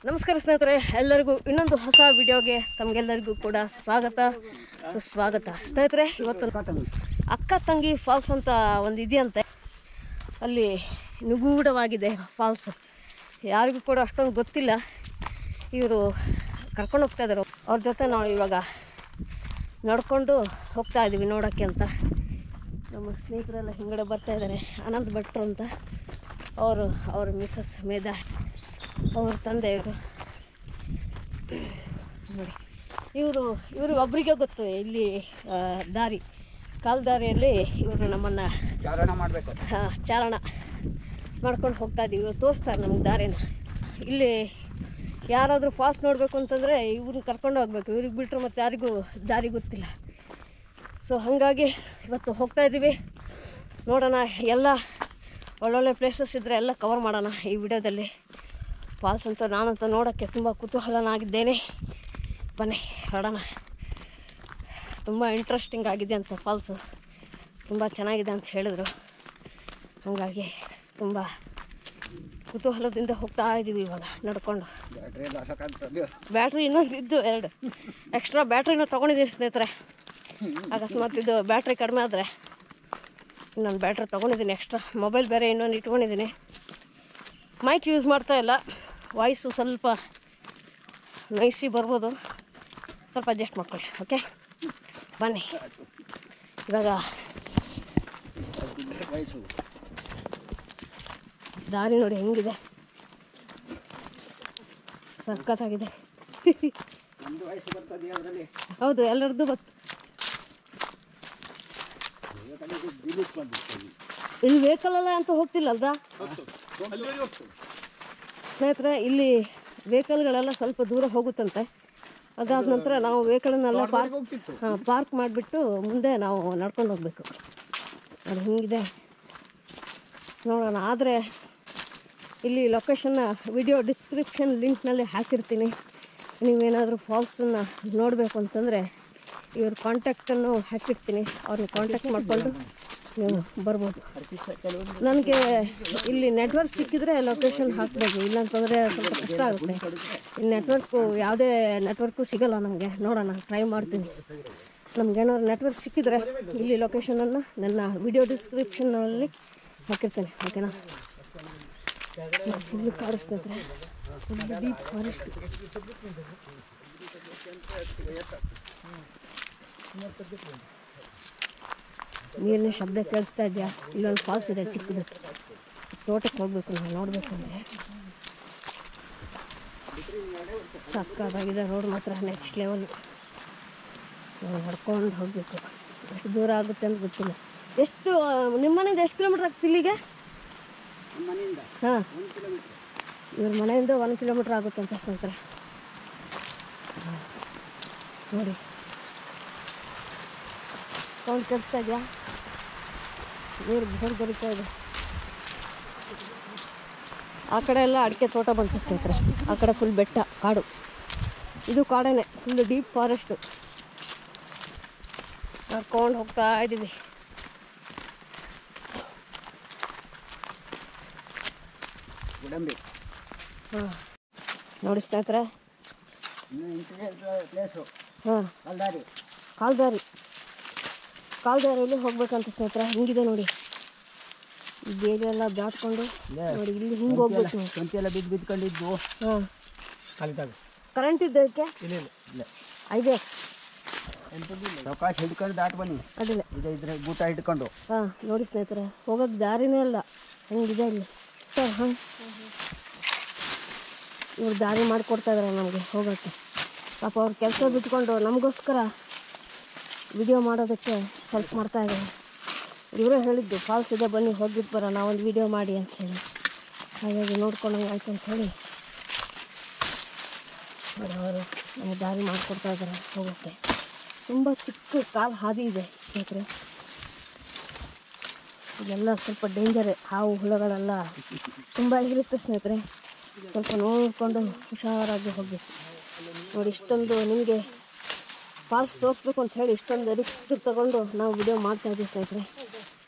ನಮಸ್ಕಾರ ಸ್ನೇಹಿತರೆ, ಎಲ್ಲರಿಗೂ ಇನ್ನೊಂದು ಹೊಸ ವಿಡಿಯೋಗೆ ತಮಗೆಲ್ಲರಿಗೂ ಕೂಡ ಸ್ವಾಗತ ಸುಸ್ವಾಗತ. ಸ್ನೇಹಿತರೆ, ಇವತ್ತು ಅಕ್ಕ ತಂಗಿ ಫಾಲ್ಸ್ ಅಂತ ಒಂದು ಇದೆಯಂತೆ. ಅಲ್ಲಿ ನಿಗೂಢವಾಗಿದೆ ಫಾಲ್ಸ್. ಯಾರಿಗೂ ಕೂಡ ಅಷ್ಟೊಂದು ಗೊತ್ತಿಲ್ಲ. ಇವರು ಕರ್ಕೊಂಡು ಹೋಗ್ತಾ ಇದ್ದಾರೆ. ಅವ್ರ ಜೊತೆ ನಾವು ಇವಾಗ ನಡ್ಕೊಂಡು ಹೋಗ್ತಾ ಇದ್ದೀವಿ ನೋಡೋಕ್ಕೆ ಅಂತ. ನಮ್ಮ ಸ್ನೇಹಿತರೆಲ್ಲ ಹಿಂಗಡೆ ಬರ್ತಾ ಇದ್ದಾರೆ. ಅನಂತ್ ಭಟ್ರು ಅಂತ ಅವ್ರ ಮಿಸಸ್ ಮೇಧಾ, ಅವ್ರ ತಂದೆಯವರು ನೋಡಿ. ಇವರು ಒಬ್ಬರಿಗೆ ಗೊತ್ತು ಇಲ್ಲಿ ದಾರಿ, ಕಾಲ್ದಾರಿಯಲ್ಲಿ ಇವರು ನಮ್ಮನ್ನು ಚಾರಣ ಮಾಡ್ಕೊಂಡು ಹೋಗ್ತಾ ಇದ್ದೀವಿ. ಇವರು ತೋರಿಸ್ತಾರೆ ನಮಗೆ ದಾರಿನ. ಇಲ್ಲಿ ಯಾರಾದರೂ ಫಾಲ್ಸ್ ನೋಡಬೇಕು ಅಂತಂದರೆ ಇವ್ರನ್ನ ಕರ್ಕೊಂಡು ಹೋಗ್ಬೇಕು. ಇವ್ರಿಗೆ ಬಿಟ್ಟರೆ ಮತ್ತು ಯಾರಿಗೂ ದಾರಿ ಗೊತ್ತಿಲ್ಲ. ಸೊ ಹಾಗಾಗಿ ಇವತ್ತು ಹೋಗ್ತಾ ಇದ್ದೀವಿ. ನೋಡೋಣ, ಎಲ್ಲ ಒಳ್ಳೊಳ್ಳೆ ಪ್ಲೇಸಸ್ ಇದ್ದರೆ ಎಲ್ಲ ಕವರ್ ಮಾಡೋಣ ಈ ವಿಡಿಯೋದಲ್ಲಿ. ಫಾಲ್ಸ್ ಅಂತ ನಾನಂತ ನೋಡೋಕ್ಕೆ ತುಂಬ ಕುತೂಹಲನಾಗಿದ್ದೇನೆ. ಬನ್ನಿ ಹೊರಡೋಣ. ತುಂಬ ಇಂಟ್ರೆಸ್ಟಿಂಗ್ ಆಗಿದೆ ಅಂತ ಫಾಲ್ಸು, ತುಂಬ ಚೆನ್ನಾಗಿದೆ ಅಂತ ಹೇಳಿದರು. ಹಾಗಾಗಿ ತುಂಬ ಕುತೂಹಲದಿಂದ ಹೋಗ್ತಾ ಇದ್ದೀವಿ ಇವಾಗ ನಡ್ಕೊಂಡು. ಬ್ಯಾಟ್ರಿ ಇನ್ನೊಂದು ಇದ್ದು 2 ಎಕ್ಸ್ಟ್ರಾ ಬ್ಯಾಟ್ರಿನೂ ತೊಗೊಂಡಿದ್ದೀನಿ ಸ್ನೇಹಿತರೆ. ಅಕಸ್ಮಾತ್ ಇದು ಬ್ಯಾಟ್ರಿ ಕಡಿಮೆ ಆದರೆ ಇನ್ನೊಂದು ಬ್ಯಾಟ್ರಿ ತೊಗೊಂಡಿದ್ದೀನಿ ಎಕ್ಸ್ಟ್ರಾ. ಮೊಬೈಲ್ ಬೇರೆ ಇನ್ನೊಂದು ಇಟ್ಕೊಂಡಿದ್ದೀನಿ. ಮೈಕ್ ಯೂಸ್ ಮಾಡ್ತಾ ಇಲ್ಲ. ವಾಯ್ಸು ಸ್ವಲ್ಪ ನೈಸಿ ಬರ್ಬೋದು, ಸ್ವಲ್ಪ ಅಡ್ಜಸ್ಟ್ ಮಾಡ್ಕೊಳ್ಳಿ. ಓಕೆ, ಬನ್ನಿ ಇವಾಗ. ದಾರಿ ನೋಡಿ ಹೆಂಗಿದೆ, ಸಖತ್ತಾಗಿದೆ. ಹೌದು, ಎಲ್ಲರದ್ದು ಗೊತ್ತು. ಇಲ್ಲಿ ವೆಹಿಕಲೆಲ್ಲ ಅಂತ ಹೋಗ್ತಿಲ್ಲಲ್ದ ಸ್ನೇಹಿತರೆ. ಇಲ್ಲಿ ವೆಹಿಕಲ್ಗಳೆಲ್ಲ ಸ್ವಲ್ಪ ದೂರ ಹೋಗುತ್ತಂತೆ. ಅದಾದ ನಂತರ ನಾವು ವೆಹಿಕಲನ್ನೆಲ್ಲ ಪಾರ್ಕ್ ಮಾಡಿಬಿಟ್ಟು ಮುಂದೆ ನಾವು ನಡ್ಕೊಂಡು ಹೋಗಬೇಕು. ಅದು ಹಿಂಗಿದೆ ನೋಡೋಣ. ಆದರೆ ಇಲ್ಲಿ ಲೊಕೇಶನ್ನ ವಿಡಿಯೋ ಡಿಸ್ಕ್ರಿಪ್ಷನ್ ಲಿಂಕ್ನಲ್ಲಿ ಹಾಕಿರ್ತೀನಿ. ನೀವೇನಾದರೂ ಫಾಲ್ಸನ್ನು ನೋಡಬೇಕು ಅಂತಂದರೆ ಇವ್ರ ಕಾಂಟ್ಯಾಕ್ಟನ್ನು ಹಾಕಿರ್ತೀನಿ. ಅವ್ರನ್ನ ಕಾಂಟ್ಯಾಕ್ಟ್ ಮಾಡಿಕೊಂಡು ನೀವು ಬರ್ಬೋದು. ನನಗೆ ಇಲ್ಲಿ ನೆಟ್ವರ್ಕ್ ಸಿಕ್ಕಿದರೆ ಲೊಕೇಶನ್ ಹಾಕ್ಬೋದು, ಇಲ್ಲಾಂತಂದರೆ ಸ್ವಲ್ಪ ಕಷ್ಟ ಆಗುತ್ತೆ. ಇಲ್ಲಿ ನೆಟ್ವರ್ಕು ಯಾವುದೇ ನೆಟ್ವರ್ಕು ಸಿಗೋಲ್ಲ ನಮಗೆ. ನೋಡೋಣ, ಟ್ರೈ ಮಾಡ್ತೀನಿ. ನಮಗೇನಾದ್ರು ನೆಟ್ವರ್ಕ್ ಸಿಕ್ಕಿದರೆ ಇಲ್ಲಿ ಲೊಕೇಶನನ್ನು ನನ್ನ ವಿಡಿಯೋ ಡಿಸ್ಕ್ರಿಪ್ಷನ್ನಲ್ಲಿ ಹಾಕಿರ್ತೀನಿ. ಓಕೆನಾ? ಫುಲ್ ಕಾಡಿಸ್ತಿದ್ರೆ, ಫುಲ್ ಡೀಪ್ ಫಾರೆಸ್ಟ್. ನೀರಿನ ಶಬ್ದ ಕೇಳಿಸ್ತಾ ಇದೆಯಾ? ಇಲ್ಲೊಂದು ಫಾಲ್ಸ್ ಇದೆ ಚಿಕ್ಕದು. ತೋಟಕ್ಕೆ ಹೋಗ್ಬೇಕು ನಾವು ನೋಡಬೇಕಂದ್ರೆ. ಸಕ್ಕತ್ತಾಗಿದೆ ರೋಡ್ ಮಾತ್ರ, ನೆಕ್ಸ್ಟ್ ಲೆವೆಲ್. ನಾವು ನಡ್ಕೊಂಡು ಹೋಗಬೇಕು. ಎಷ್ಟು ದೂರ ಆಗುತ್ತೆ ಅಂತ ಗೊತ್ತಿಲ್ಲ. ಎಷ್ಟು ನಿಮ್ಮ ಮನೆಯಿಂದ ಎಷ್ಟು ಕಿಲೋಮೀಟ್ರ್ ಆಗ್ತದೆ ಇಲ್ಲಿಗೆ? ಹಾಂ, ಇವ್ರ ಮನೆಯಿಂದ 1 ಕಿಲೋಮೀಟ್ರ್ ಆಗುತ್ತೆ ಅಂತ ಸ್ನೇಹಿತರೆ. ನೋಡಿ, ಸೌಂಡ್ ಕೇಳಿಸ್ತಾ ಇದೆಯಾ? ನೀರು ಬೋರ್ ಬರುತ್ತಾ ಇದೆ. ಆ ಕಡೆ ಎಲ್ಲ ಅಡಿಕೆ ತೋಟ ಬಂತು ಸ್ನೇಹಿತರೆ. ಆ ಕಡೆ ಫುಲ್ ಬೆಟ್ಟ, ಕಾಡು. ಇದು ಕಾಡೇನೆ, ಫುಲ್ ಡೀಪ್ ಫಾರೆಸ್ಟು. ನಡ್ಕೊಂಡು ಹೋಗ್ತಾ ಇದ್ದೀವಿ. ಹಾಂ, ನೋಡಿ ಸ್ನೇಹಿತರೆ. ಹಾಂ, ಕಾಲ್ದಾರಿಯಲ್ಲಿ ಹೋಗ್ಬೇಕಂತ ಸ್ನೇಹಿತರೆ. ಹಿಂಗಿದೆ ನೋಡಿ, ಈ ಬೇರೆ ಎಲ್ಲ ದಾಟ್ಕೊಂಡು ನೋಡಿ ಇಲ್ಲಿ ಹಿಂಗೆ ಹೋಗ್ಬೇಕು. ಬಿದ್ದುಕೊಂಡಿದ್ದು. ಹಾಂ, ಕರೆಂಟ್ ಇದ್ದಕ್ಕೆ ಐದೇ ಅವಕಾಶ ಹಿಡ್ಕೊಂಡು ದಾಟ್ ಬನ್ನಿ. ಅದಿಲ್ಲ, ಇದ್ರೆ ಗೂಟ ಹಿಡ್ಕೊಂಡು. ಹಾಂ, ನೋಡಿ ಸ್ನೇಹಿತರೆ, ಹೋಗೋಕ್ಕೆ ದಾರಿನೇ ಇಲ್ಲ. ಹೆಂಗಿದೆ ಇಲ್ಲಿ ಸರ್. ಹಾಂ, ಇವ್ರು ದಾರಿ ಮಾಡಿಕೊಡ್ತಾ ಇದ್ದಾರೆ ನಮಗೆ ಹೋಗೋಕ್ಕೆ. ಪಾಪ ಅವ್ರ ಕೆಲಸ ಬಿಟ್ಕೊಂಡು ನಮಗೋಸ್ಕರ ವಿಡಿಯೋ ಮಾಡೋದಕ್ಕೆ ಹೆಲ್ಪ್ ಮಾಡ್ತಾಯಿದ್ದಾರೆ. ಇವರೇ ಹೇಳಿದ್ದು ಫಾಲ್ಸ್ ಇದೆ ಬನ್ನಿ ಹೋಗಿದ್ದು ಬರೋಣ, ಒಂದು ವಿಡಿಯೋ ಮಾಡಿ ಅಂಥೇಳಿ. ಹಾಗಾಗಿ ನೋಡ್ಕೊಂಡಂಗೆ ಆಯ್ತು ಅಂಥೇಳಿ ಅವರು ನಮಗೆ ದಾರಿ ಮಾಡಿಕೊಡ್ತಾ ಇದ್ದಾರೆ ಹೋಗೋಕ್ಕೆ. ತುಂಬ ಚಿಕ್ಕ ಕಾಲು ಹಾದಿ ಇದೆ ಸ್ನೇಹಿತರೆ. ಇದೆಲ್ಲ ಸ್ವಲ್ಪ ಡೇಂಜರೇ. ಹಾವು ಹುಳುಗಳೆಲ್ಲ ತುಂಬ ಇರುತ್ತೆ ಸ್ನೇಹಿತರೆ. ಸ್ವಲ್ಪ ನೋಡಿಕೊಂಡು ಹುಷಾರಾಗಿ ಹೋಗಿ. ನೋಡಿ, ಇಷ್ಟೊಂದು ನಿಮಗೆ ಫಾಲ್ಸ್ ತೋರಿಸ್ಬೇಕು ಅಂತ ಹೇಳಿ ಇಷ್ಟೊಂದು ರಿಸ್ಕ್ ತಗೊಂಡು ನಾವು ವಿಡಿಯೋ ಮಾಡ್ತಾಯಿದ್ದೀವಿ ಸ್ನೇಹಿತರೆ.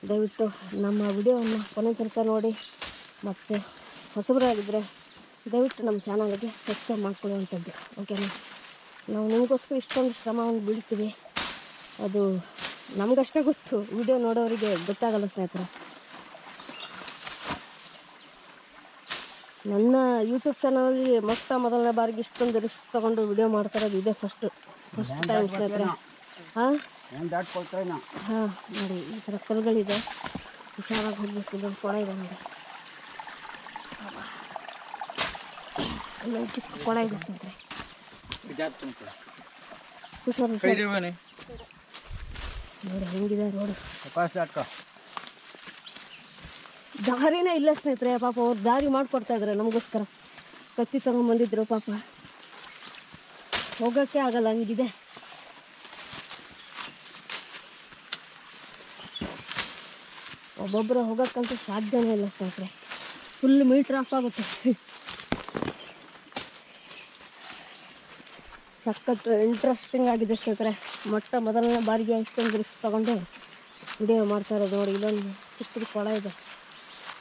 ದಯವಿಟ್ಟು ನಮ್ಮ ವಿಡಿಯೋವನ್ನು ಕೊನೆ ತನಕ ನೋಡಿ. ಮತ್ತು ಹೊಸಬರಾಗಿದ್ದರೆ ದಯವಿಟ್ಟು ನಮ್ಮ ಚಾನಲ್ಗೆ ಸಬ್ಸ್ಕ್ರೈಬ್ ಮಾಡ್ಕೊಳ್ಳುವಂಥದ್ದು ಓಕೆನಾ. ನಾವು ನಿಮಗೋಸ್ಕರ ಇಷ್ಟೊಂದು ಶ್ರಮವನ್ನು ಬೀಳ್ತೀವಿ, ಅದು ನಮಗಷ್ಟೇ ಗೊತ್ತು, ವಿಡಿಯೋ ನೋಡೋರಿಗೆ ಗೊತ್ತಾಗಲ್ಲ ಸ್ನೇಹಿತರೆ. ನನ್ನ ಯೂಟ್ಯೂಬ್ ಚಾನಲಲ್ಲಿ ಮೊದಲನೇ ಬಾರಿಗೆ ಇಷ್ಟೊಂದು ರಿಸ್ಕ್ ತೊಗೊಂಡು ವಿಡಿಯೋ ಮಾಡ್ತಾರೋದು ಇದೇ ಫಸ್ಟ್ ಟೈಮ್ ಸ್ನೇಹಿತರೆ. ಹಾಂ ಹಾಂ ನೋಡಿ ಈ ಥರ ಕಲ್ಗಳಿದೆ, ಹುಷಾರಾಗಿ ಹೋಗ್ಬೇಕು. ಇದೊಂದು ಕೊಳ ಇದೆ ನೋಡಿ, ಇಲ್ಲೊಂದು ಚಿಕ್ಕ ಕೊಳ ಇದೆ ಸ್ನೇಹಿತರೆ, ಹುಷಾರು ನೋಡಿ ಹೆಂಗಿದೆ ರೋಡು. ದಾರಿನೇ ಇಲ್ಲ ಸ್ನೇಹಿತರೆ, ಪಾಪ ಅವ್ರು ದಾರಿ ಮಾಡಿಕೊಡ್ತಾ ಇದ್ದಾರೆ ನಮಗೋಸ್ಕರ. ಕತ್ತಿ ತಗೊಂಡ್ಬಂದಿದ್ರು ಪಾಪ, ಹೋಗೋಕ್ಕೆ ಆಗಲ್ಲ ಹಂಗಿದೆ. ಒಬ್ಬೊಬ್ಬರು ಹೋಗೋಕ್ಕಂತೂ ಸಾಧ್ಯನೇ ಇಲ್ಲ ಸ್ನೇಹಿತರೆ, ಫುಲ್ ಮೀಟ್ರ್ ಆಫ್ ಆಗುತ್ತೆ. ಸಖತ್ ಇಂಟ್ರೆಸ್ಟಿಂಗ್ ಆಗಿದೆ ಸ್ನೇಹಿತರೆ. ಮೊದಲನೇ ಬಾರಿಗೆ ಇಷ್ಟೊಂದು ರಿಸ್ಕ್ ತೊಗೊಂಡು ವಿಡಿಯೋ ಮಾಡ್ತಾ ಇರೋದು. ನೋಡಿ ಇಲ್ಲೊಂದು ಚಿಕ್ಕ ಕೊಳ ಇದೆ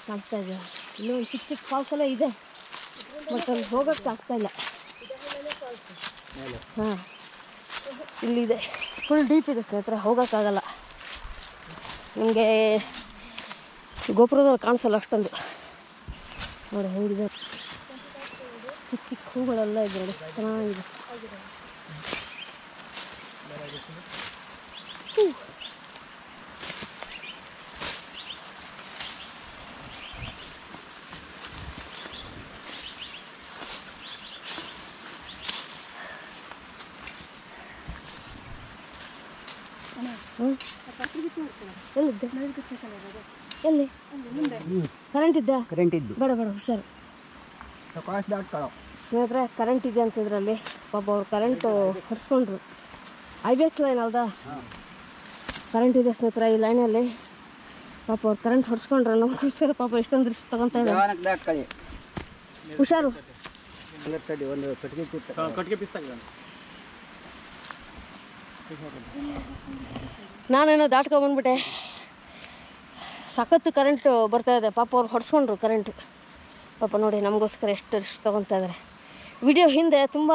ಕಾಣಿಸ್ತಾ ಇದೆ, ಇಲ್ಲೊಂದು ಚಿಕ್ಕ ಚಿಕ್ಕ ಫಾಲ್ಸ್ ಎಲ್ಲ ಇದೆ, ಬಟ್ ಅಲ್ಲಿ ಹೋಗೋಕ್ಕೆ ಆಗ್ತಾಯಿಲ್ಲ. ಹಾಂ ಇಲ್ಲಿದೆ, ಫುಲ್ ಡೀಪ್ ಇದೆ ಸ್ನೇಹಿತರೆ, ಹೋಗೋಕ್ಕಾಗಲ್ಲ. ನಿಮಗೆ ಗೋಪುರದಲ್ಲಿ ಕಾಣಿಸಲ್ಲ ಅಷ್ಟೊಂದು. ನೋಡಿ ಹೆಂಗಿದೆ, ಚಿಕ್ಕ ಚಿಕ್ಕ ಹೂಗಳೆಲ್ಲ ಇದೆ ನೋಡಿ, ಚೆನ್ನಾಗಿದೆ. ಎಲ್ಲಿ ಕರೆಂಟ್ ಇದ್ದ? ಕರೆಂಟ್ ಇದ್ದು ಬೇಡ ಹುಷಾರು ಸ್ನೇಹಿತರೆ. ಕರೆಂಟ್ ಇದೆ ಅಂತಿದ್ರಲ್ಲಿ, ಪಾಪ ಅವ್ರು ಕರೆಂಟು ಹರಿಸ್ಕೊಂಡ್ರು. IBX ಲೈನ್ ಅಲ್ದಾ, ಕರೆಂಟ್ ಇದೆ ಸ್ನೇಹಿತರೆ ಈ ಲೈನಲ್ಲಿ. ಪಾಪ ಅವ್ರು ಕರೆಂಟ್ ಹೊಡ್ಸ್ಕೊಂಡ್ರೆ ನಮಗೋಸ್ಕರ ಪಾಪ ಎಷ್ಟೊಂದು ರಿಸ್ಕ್ ತಗೊತಾ ಇದ್ದಾರೆ. ಹುಷಾರು. ನಾನೇನೋ ದಾಟ್ಕೊಂಡ್ಬಂದ್ಬಿಟ್ಟೆ, ಸಖತ್ತು ಕರೆಂಟು ಬರ್ತಾಯಿದೆ. ಪಾಪ ಅವ್ರು ಹೊಡ್ಸ್ಕೊಂಡ್ರು ಕರೆಂಟು. ಪಾಪ ನೋಡಿ ನಮಗೋಸ್ಕರ ಎಷ್ಟು ರಿಸ್ಕ್ ತೊಗೊತಾ ಇದ್ದಾರೆ. ವಿಡಿಯೋ ಹಿಂದೆ ತುಂಬ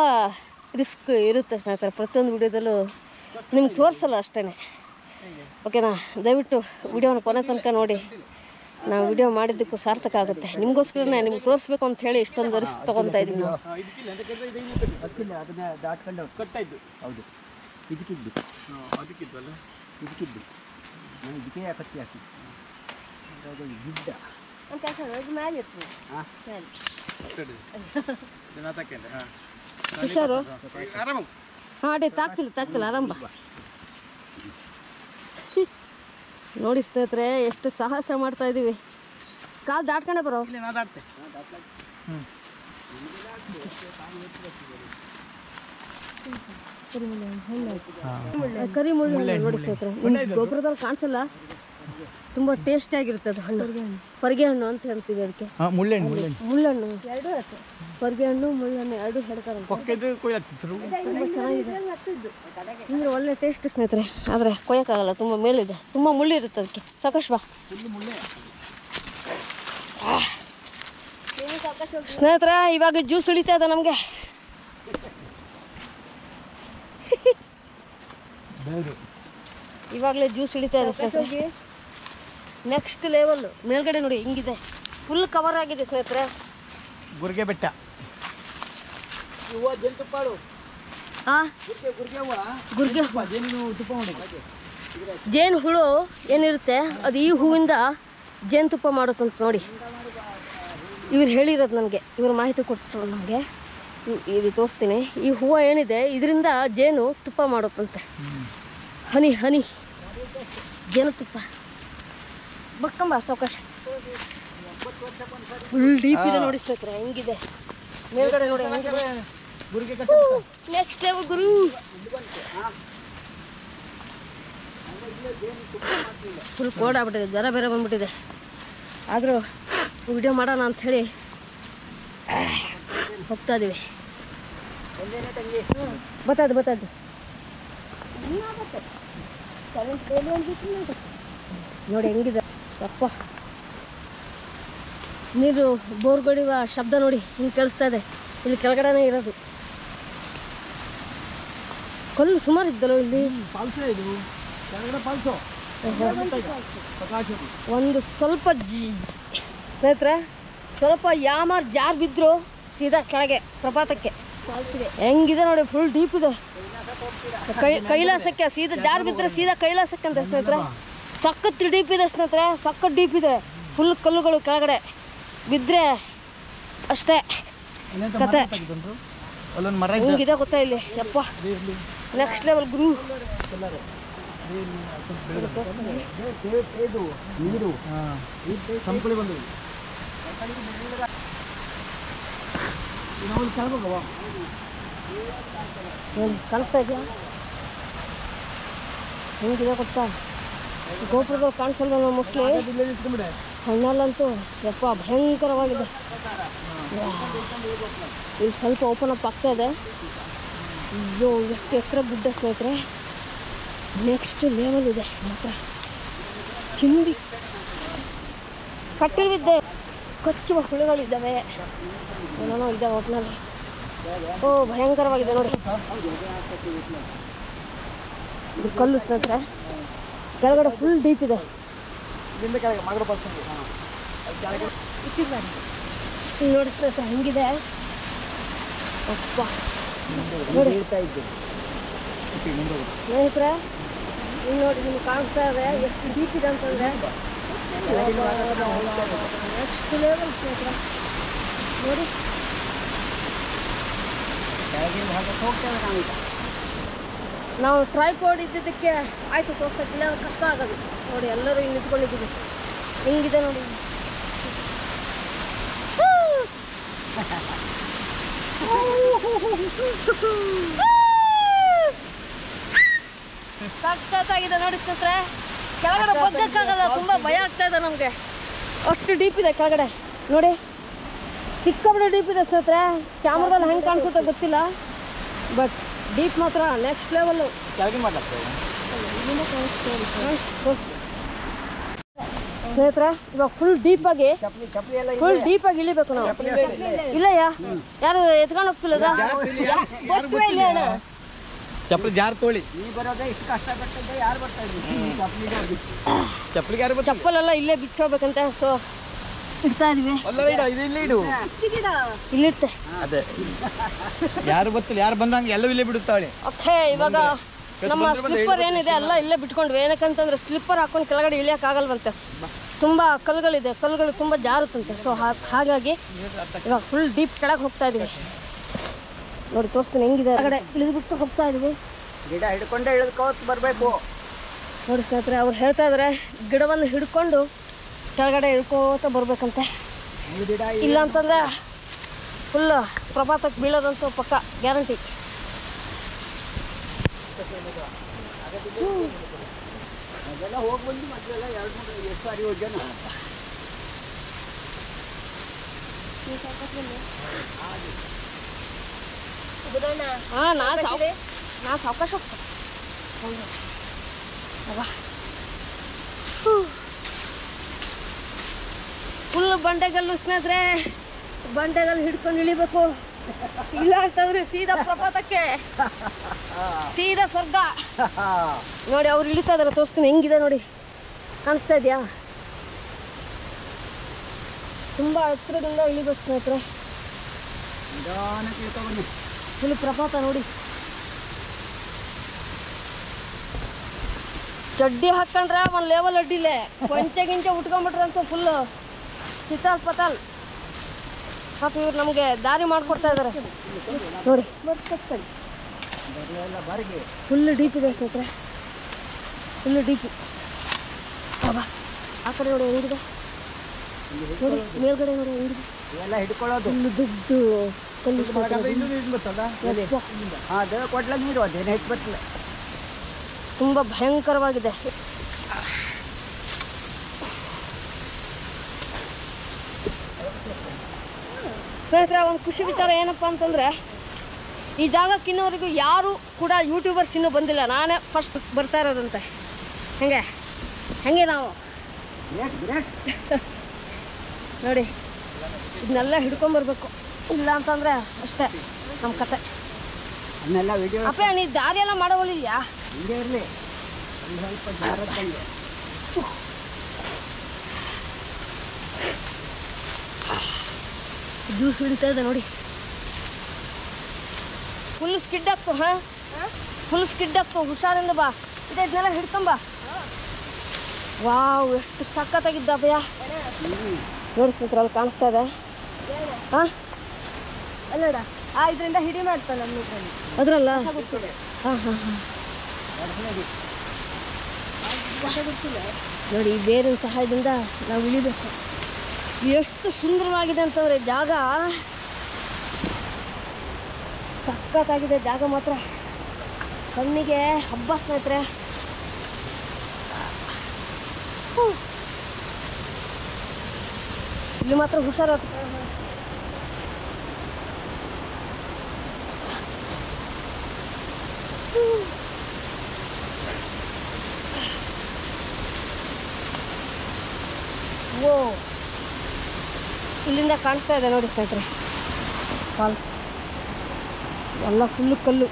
ರಿಸ್ಕ್ ಇರುತ್ತೆ ಸ್ನೇಹಿತರೆ, ಪ್ರತಿಯೊಂದು ವಿಡಿಯೋದಲ್ಲೂ ನಿಮ್ಗೆ ತೋರಿಸಲ್ಲ ಅಷ್ಟೇ ಓಕೆನಾ. ದಯವಿಟ್ಟು ವಿಡಿಯೋನ ಕೊನೆ ತನಕ ನೋಡಿ, ನಾವು ವಿಡಿಯೋ ಮಾಡಿದ್ದಕ್ಕೂ ಸಾರ್ಥಕ ಆಗುತ್ತೆ. ನಿಮಗೋಸ್ಕರನೇ ನಿಮ್ಗೆ ತೋರಿಸ್ಬೇಕು ಅಂತ ಹೇಳಿ ಇಷ್ಟೊಂದು ರಿಸ್ಕ್ ತೊಗೊತಾ ಇದ್ದೀವಿ ನಾವು. ಹುಷಾರು. ಹಾಂ ಅಡ್ಡಿ ತಾಕ್ತಿಲ್ಲ ಆರಂಭ. ನೋಡಿ ಸ್ನೇಹಿತರೆ ಎಷ್ಟು ಸಾಹಸ ಮಾಡ್ತಾ ಇದ್ದೀವಿ. ಕಾಲು ದಾಟ್ಕೊಂಡೆ ಬರೋ. ಕರಿ ಮುಳ್ಳು ನೋಡಿ ಸ್ನೇಹಿತರೆ, ಗೊಬ್ಬರದಲ್ಲಿ ಕಾಣಿಸಲ್ಲ, ತುಂಬ ಟೇಸ್ಟಿಯಾಗಿರುತ್ತೆ ಅದು ಹಣ್ಣು. ಪರ್ಗೆ ಹಣ್ಣು ಅಂತ ಹೇಳ್ತೀವಿ ಅದಕ್ಕೆ. ಮುಳ್ಳಹಣ್ಣು ಪರ್ಗೆ ಹಣ್ಣು ಮುಳ್ಳಹಣ್ಣು ಎರಡು ಹೇಳ್ತಾರೆ. ತುಂಬ ಚೆನ್ನಾಗಿದೆ ಅಂದರೆ ಒಳ್ಳೆ ಟೇಸ್ಟ್ ಸ್ನೇಹಿತರೆ, ಆದರೆ ಕೊಯ್ಯೋಕ್ಕಾಗಲ್ಲ, ತುಂಬ ಮೇಲಿದೆ, ತುಂಬ ಮುಳ್ಳಿರುತ್ತೆ ಅದಕ್ಕೆ. ಸಾಕಷ್ಟು ಬಾ ಸ್ನೇಹಿತರೆ. ಇವಾಗ ಜ್ಯೂಸ್ ಇಳಿತಾ ಇದೆ ನಮಗೆ. ಇವಾಗಲೇ ಜ್ಯೂಸ್ ಇಳಿತಾ ಇದೆ ಸ್ನೇಹಿತರೆ. ನೆಕ್ಸ್ಟ್ ಲೆವೆಲ್ ಮೇಲ್ಗಡೆ ನೋಡಿ ಹಿಂಗಿದೆ, ಫುಲ್ ಕವರ್ ಆಗಿದೆ ಸ್ನೇಹಿತರೆ. ಗುರ್ಗೆ ಬೆಟ್ಟ. ಗುರ್ಗೆ ಜೇನು ಹುಳು ಏನಿರುತ್ತೆ ಅದು ಈ ಹೂವಿಂದ ಜೇನುತುಪ್ಪ ಮಾಡುತ್ತಂತ ನೋಡಿ. ಇವ್ರು ಹೇಳಿರೋದು ನನಗೆ, ಇವರು ಮಾಹಿತಿ ಕೊಟ್ಟರು ನನಗೆ. ಇದು ತೋರಿಸ್ತೀನಿ. ಈ ಹೂವು ಏನಿದೆ ಇದರಿಂದ ಜೇನು ತುಪ್ಪ ಮಾಡುತ್ತಂತೆ. ಹನಿ ಜೇನುತುಪ್ಪ. ಬಕ್ಕಂಬ ಸಾವಕಾಶ. ಫುಲ್ ಡೀಪ್ ಇದೆ ನೋಡಿ ಸ್ನೇಹಿತರೆ, ಹೆಂಗಿದೆ ಮೇಲ್ಗಡೆ ನೋಡಿ. ನೆಕ್ಸ್ಟ್ ಲೆವೆಲ್ ಗುರು. ಫುಲ್ ಕೋಲ್ಡ್ ಆಗ್ಬಿಟ್ಟಿದೆ, ಜ್ವರ ಬೇರೆ ಬಂದ್ಬಿಟ್ಟಿದೆ. ಆದರೂ ವಿಡಿಯೋ ಮಾಡೋಣ ಅಂಥೇಳಿ ಹೋಗ್ತಾ ಇದ್ದೀವಿ. ಬತ್ತಾದು ನೋಡಿ ಹೆಂಗಿದೆ ಅಪ್ಪ. ನೀರು ಬೋರ್ಗಡಿವ ಶಬ್ದ ನೋಡಿ ಹಿಂಗೆ ಕೇಳಿಸ್ತಾ ಇದೆ. ಇಲ್ಲಿ ಕೆಳಗಡೆನೇ ಇರೋದು ಕಲ್ಲು ಸುಮಾರು ಇದ್ದಲ್ಲ ಇಲ್ಲಿ. ಒಂದು ಸ್ವಲ್ಪ ಸ್ನೇಹಿತರೆ ಸ್ವಲ್ಪ ಯಾಮಾರು ಜಾರು ಬಿದ್ದರು ಸೀದಾ ಕೆಳಗೆ ಪ್ರಪಾತಕ್ಕೆ. ಹೆಂಗಿದೆ ನೋಡಿ, ಫುಲ್ ಡೀಪ್ ಇದೆ. ಕೈಲಾಸಕ್ಕೆ ಸೀದಾ ಜಾರು ಬಿದ್ದರೆ ಸೀದಾ ಕೈಲಾಸಕ್ಕೆ ಅಂತ ಸ್ನೇಹಿತರೆ. ಸಖತ್ ಡೀಪ್ ಇದೆ ಸ್ನೇಹಿತರೆ, ಸಖತ್ ಡೀಪ್ ಇದೆ. ಫುಲ್ ಕಲ್ಲುಗಳು ಕೆಳಗಡೆ ಬಿದ್ದರೆ ಅಷ್ಟೇ ಕತೆ. ಹಿಂಗಿದೆ ಗೊತ್ತಾ ಇಲ್ಲಿ. ಯಪ್ಪ ನೆಕ್ಸ್ಟ್ ಲೆವೆಲ್ ಗುರು. ಕಾಣಿಸ್ತಾ ಇದೆಯಾ ಹೆಂಗಿದೆ ಗೊತ್ತಾ? ಗೋಪುರಗಳು ಕಾಣಿಸಲ್ವ ಮೋಸ್ಟ್ಲಿ. ಹಣ್ಣಲ್ಲಂತೂ ಯಪ್ಪ ಭಯಂಕರವಾಗಿದೆ. ಇಲ್ಲಿ ಸ್ವಲ್ಪ ಓಪನ್ ಅಪ್ ಆಗ್ತಾ ಇದೆ. ಅಯ್ಯೋ ಎಷ್ಟು ಎಕರೆ ಗುಡ್ಡ ಸ್ನೇಹಿತರೆ. ನೆಕ್ಸ್ಟ್ ಲೆವೆಲ್ ಇದೆ ಮಾತ್ರ. ಚಿಂದಿ ಕಟ್ಟಿರುವಿದ್ದೆ ಕಚ್ಚುವ ಹುಳುಗಳಿದ್ದಾವೆ, ಏನೇನೋ ಇದ್ದಾವೆ ಒಟ್ಟಿನಲ್ಲಿ. ಓ ಭಯಂಕರವಾಗಿದೆ ನೋಡಿ. ಇದು ಕಲ್ಲು ಸ್ನೇಹಿತರೆ, ಕೆಳಗಡೆ ಫುಲ್ ಡೀಪ್ ಇದೆ. ನೋಡಿ ಸ್ನೇಹಿತರೆ ಹೆಂಗಿದೆ. ಅಪ್ಪ ನೋಡಿ ಸ್ನೇಹಿತರೆ, ಇಲ್ಲಿ ನೋಡಿ ನಿಮ್ಗೆ ಕಾಣಿಸ್ತಾ ಇದೆ ಎಷ್ಟು ಡೀಪ್ ಇದೆ ಅಂತಂದರೆ. ನೆಕ್ಸ್ಟ್ ಲೆವೆಲ್ ಸ್ನೇಹಿತರೆ ನೋಡಿ. ನಾವು ಟ್ರೈಪಾಡ್ ಇದ್ದಿದ್ದಕ್ಕೆ ಆಯಿತು ತೋರ್ಸೋಕ್ಕಿಲ್ಲ, ಕಷ್ಟ ಆಗೋದು ನೋಡಿ. ಎಲ್ಲರೂ ಇಲ್ಲಿ ನಿಂತ್ಕೊಂಡಿದ್ದೀವಿ. ಹೆಂಗಿದೆ ನೋಡಿ. ಸಖತ್ತಾಗಿದೆ ನೋಡಿ ಸ್ನೇಹಿತರೆ. ಕೆಳಗಡೆ ಬಗ್ಗಕ್ಕಾಗಲ್ಲ, ತುಂಬ ಭಯ ಆಗ್ತಾ ಇದೆ ನಮಗೆ. ಅಷ್ಟು ಡೀಪ್ ಇದೆ ಕೆಳಗಡೆ ನೋಡಿ. ಸಿಕ್ಕಾಪಟ್ಟೆ ಡೀಪ್ ಇದೆ ಸ್ನೇಹಿತರೆ. ಕ್ಯಾಮ್ರಾದಲ್ಲಿ ಹೆಂಗೆ ಕಾಣಿಸುತ್ತೆ ಗೊತ್ತಿಲ್ಲ, ಬಟ್ ಡೀಪ್ ಮಾತ್ರ ನೆಕ್ಸ್ಟ್ ಲೆವೆಲ್ಲು. ಸ್ನೇಹಿತರೆ ಇವಾಗ ಫುಲ್ ಡೀಪಾಗಿ ಇಳಿಬೇಕು ನಾವು. ಇಲ್ಲಯ್ಯ ಯಾರು ಎತ್ಕೊಂಡು ಹೋಗ್ತಿಲ್ಲ. ಚಪ್ಪಲಿ ಜಾರ್ ತೋಳಿ ಯಾರು ಬರ್ತಾ ಚಪ್ಪಲಿಗೆ ಯಾರು ಚಪ್ಪಲೆಲ್ಲ ಇಲ್ಲೇ ಬಿಚ್ಚೋಗ್ಬೇಕಂತೆ. ಸೊ ಇಡ್ತಾ ಇದೀವಿ. ಇಲ್ಲಿಡ್ತೆ ಅದೇ ಯಾರು ಗೊತ್ತಿಲ್ಲ, ಯಾರು ಬಂದಂಗೆ ಎಲ್ಲ ಇಲ್ಲೇ ಬಿಡುತ್ತಾಳೆ. ಓಕೆ ಇವಾಗ ನಮ್ಮ ಸ್ಲಿಪ್ಪರ್ ಏನಿದೆ ಎಲ್ಲ ಇಲ್ಲೇ ಬಿಟ್ಕೊಂಡ್ವಿ. ಏನಕ್ಕಂತಂದ್ರೆ ಸ್ಲಿಪ್ಪರ್ ಹಾಕೊಂಡು ಕೆಳಗಡೆ ಇಳಿಯೋಕ್ಕಾಗಲ್ವಂತೆ. ತುಂಬ ಕಲ್ಲುಗಳು ತುಂಬ ಜಾರುತ್ತಂತೆ. ಸೊ ಹಾಗಾಗಿ ಇವಾಗ ಫುಲ್ ಡೀಪ್ ಕೆಳಗೆ ಹೋಗ್ತಾ ಇದೀವಿ. ನೋಡಿ ತೋರಿಸ್ತೀನಿ ಹೆಂಗಿದೆ. ಕೆಳಗಡೆ ಇಳಿದ್ಬಿಟ್ಟು ಹೋಗ್ತಾ ಇದೀವಿ. ಗಿಡ ಹಿಡ್ಕೊಂಡೇ ಇಳಿದ್ಕೋತ್ ಬರಬೇಕು ನೋಡಿ ಸ್ನೇಹಿತರೆ. ಅವ್ರು ಹೇಳ್ತಾ ಇದ್ದಾರೆ ಗಿಡವನ್ನು ಹಿಡ್ಕೊಂಡು ಕೆಳಗಡೆ ಇಳ್ಕೋತ ಬರ್ಬೇಕಂತೆ. ಇಲ್ಲ ಅಂತಂದ್ರೆ ಫುಲ್ ಪ್ರಪಾತಕ್ಕೆ ಬೀಳೋದಂತೂ ಪಕ್ಕ ಗ್ಯಾರಂಟಿ. ಅದೆಲ್ಲ ಹೋಗಿ ಬಂದು ಮಕ್ಕಳೆಲ್ಲ 2-3 ಎಷ್ಟು ಸಾರಿ ಹೋಗಿ ಜನ. ಹಾಂ ನಾ ಸಾವಕಾಶ ಹೋಗ್ತೇನೆ. ಫುಲ್ ಬಂಡೆಗಲ್ಲು ಸ್ನೇಹಿತರೆ. ಬಂಡೆಗಲ್ಲು ಹಿಡ್ಕೊಂಡು ಇಳಿಬೇಕು. ಇಲ್ಲ ಅಂತಂದ್ರೆ ಸೀದಾ ಪ್ರಪಾತಕ್ಕೆ, ಸೀದಾ ಸ್ವರ್ಗ. ನೋಡಿ ಅವ್ರು ಇಳಿತಾ ಇದಾರೆ, ತೋರಿಸ್ತೀನಿ ಹೆಂಗಿದೆ ನೋಡಿ. ಕಾಣಿಸ್ತಾ ಇದೆಯಾ? ತುಂಬ ಹತ್ತಿರದಿಂದ ಇಳಿಬೇಕು ಸ್ನೇಹಿತರೆ. ಫುಲ್ ಪ್ರಪಾತ ನೋಡಿ. ಚಡ್ಡಿ ಹಾಕೊಂಡ್ರೆ ಒಂದು ಲೆವೆಲ್ ಅಡ್ಡಿಲೆ. ಗಿಂಚೆ ಉಟ್ಕೊಂಡ್ಬಿಟ್ರೆ ಅಂತ ಫುಲ್ಲು ಚಿತ್ತಾಲ್ ಪತಾಲ್. ಪಾಪ ಇವ್ರು ನಮಗೆ ದಾರಿ ಮಾಡಿಕೊಡ್ತಾ ಇದ್ದಾರೆ ನೋಡಿ. ಫುಲ್ ಡೀಪ್ ಇದೆ ಸ್ನೇಹಿತರೆ, ಫುಲ್ ಡೀಪು. ಆ ಕಡೆ ನೋಡಿ ಹೆಂಗಿದೆ ನೋಡಿ, ಮೇಲ್ಗಡೆ ನೋಡಿ ಹೆಂಗಿದೆ. ಎಲ್ಲ ಹಿಡ್ಕೊಳ್ಳೋದು ಫುಲ್ ದುಡ್ಡು ಕಲ್ಲು. ಕೊಡ್ಲ ನೀರು ಅದೇನು ಹೆಚ್ಚು ಬರ್ತಲ್ಲ. ತುಂಬ ಭಯಂಕರವಾಗಿದೆ. ಸ್ನೇಹಿತರೆ ಒಂದು ಖುಷಿ ವಿಚಾರ ಏನಪ್ಪ ಅಂತಂದರೆ, ಈ ಜಾಗಕ್ಕೆ ಇನ್ನೋವರೆಗೂ ಯಾರೂ ಕೂಡ ಯೂಟ್ಯೂಬರ್ಸ್ ಇನ್ನೂ ಬಂದಿಲ್ಲ. ನಾನೇ ಫಸ್ಟ್ ಬರ್ತಾ ಇರೋದಂತೆ. ಹೆಂಗೆ ನಾವು ನೋಡಿ ಇದನ್ನೆಲ್ಲ ಹಿಡ್ಕೊಂಬರ್ಬೇಕು, ಇಲ್ಲ ಅಂತಂದರೆ ಅಷ್ಟೇ ನಮ್ಮ ಕತೆ. ಅದನ್ನೆಲ್ಲ ವಿಡಿಯೋ ಅಪ್ಪ ನೀ ದಾರಿ ಎಲ್ಲ ಮಾಡೋವಳಿಲ್ಲ, ಹಿಂಗೆ ಇರಲಿ ಸ್ವಲ್ಪ ಜಾರತ್ತಂಗೆ. ಜ್ಯೂಸ್ ಹಿಡಿತಾ ಇದೆ ನೋಡಿ. ಫುಲ್ ಸ್ಕಿಡ್ ಆಗ್ತು. ಹಾಂ ಫುಲ್ ಸ್ಕಿಡ್ ಆಗ್ತು, ಹುಷಾರಿಂದ ಬಾ. ಇದನ್ನೆಲ್ಲ ಹಿಡ್ಕೊಂಬ. ವಾವ್ ಎಷ್ಟು ಸಖತ್ತಾಗಿದ್ದ ಭಯ. ನೋಡಿ ಸ್ನೇಹಿತರೆ ಅಲ್ಲಿ ಕಾಣಿಸ್ತಾ ಇದೆ. ಹಾಂ ಅಲ್ಲಡ ಇದರಿಂದ ಹಿಡಿ ಮಾಡ್ತಾನೆ ನಮ್ಮ ಇದರಲ್ಲಿ ಅದ್ರಲ್ಲ. ಗೊತ್ತಿದೆ. ಹಾಂ ಹಾಂ ಹಾಂ ನೋಡಿ, ಈ ಬೇರಿನ ಸಹಾಯದಿಂದ ನಾವು ಇಳಿಬೇಕು. ಎಷ್ಟು ಸುಂದರವಾಗಿದೆ ಅಂತಂದರೆ ಜಾಗ, ಸಖತ್ತಾಗಿದೆ ಜಾಗ ಮಾತ್ರ. ಕಣ್ಣಿಗೆ ಹಬ್ಬ ಸ್ನೇಹಿತರೆ. ಇಲ್ಲಿ ಮಾತ್ರ ಹುಷಾರು. ಓ ಇಲ್ಲಿಂದ ಕಾಣಿಸ್ತಾ ಇದೆ ನೋಡಿ ಸ್ನೇಹಿತರೆ ಫಾಲ್ಸ್. ಎಲ್ಲ ಫುಲ್ಲು ಕಲ್ಲು.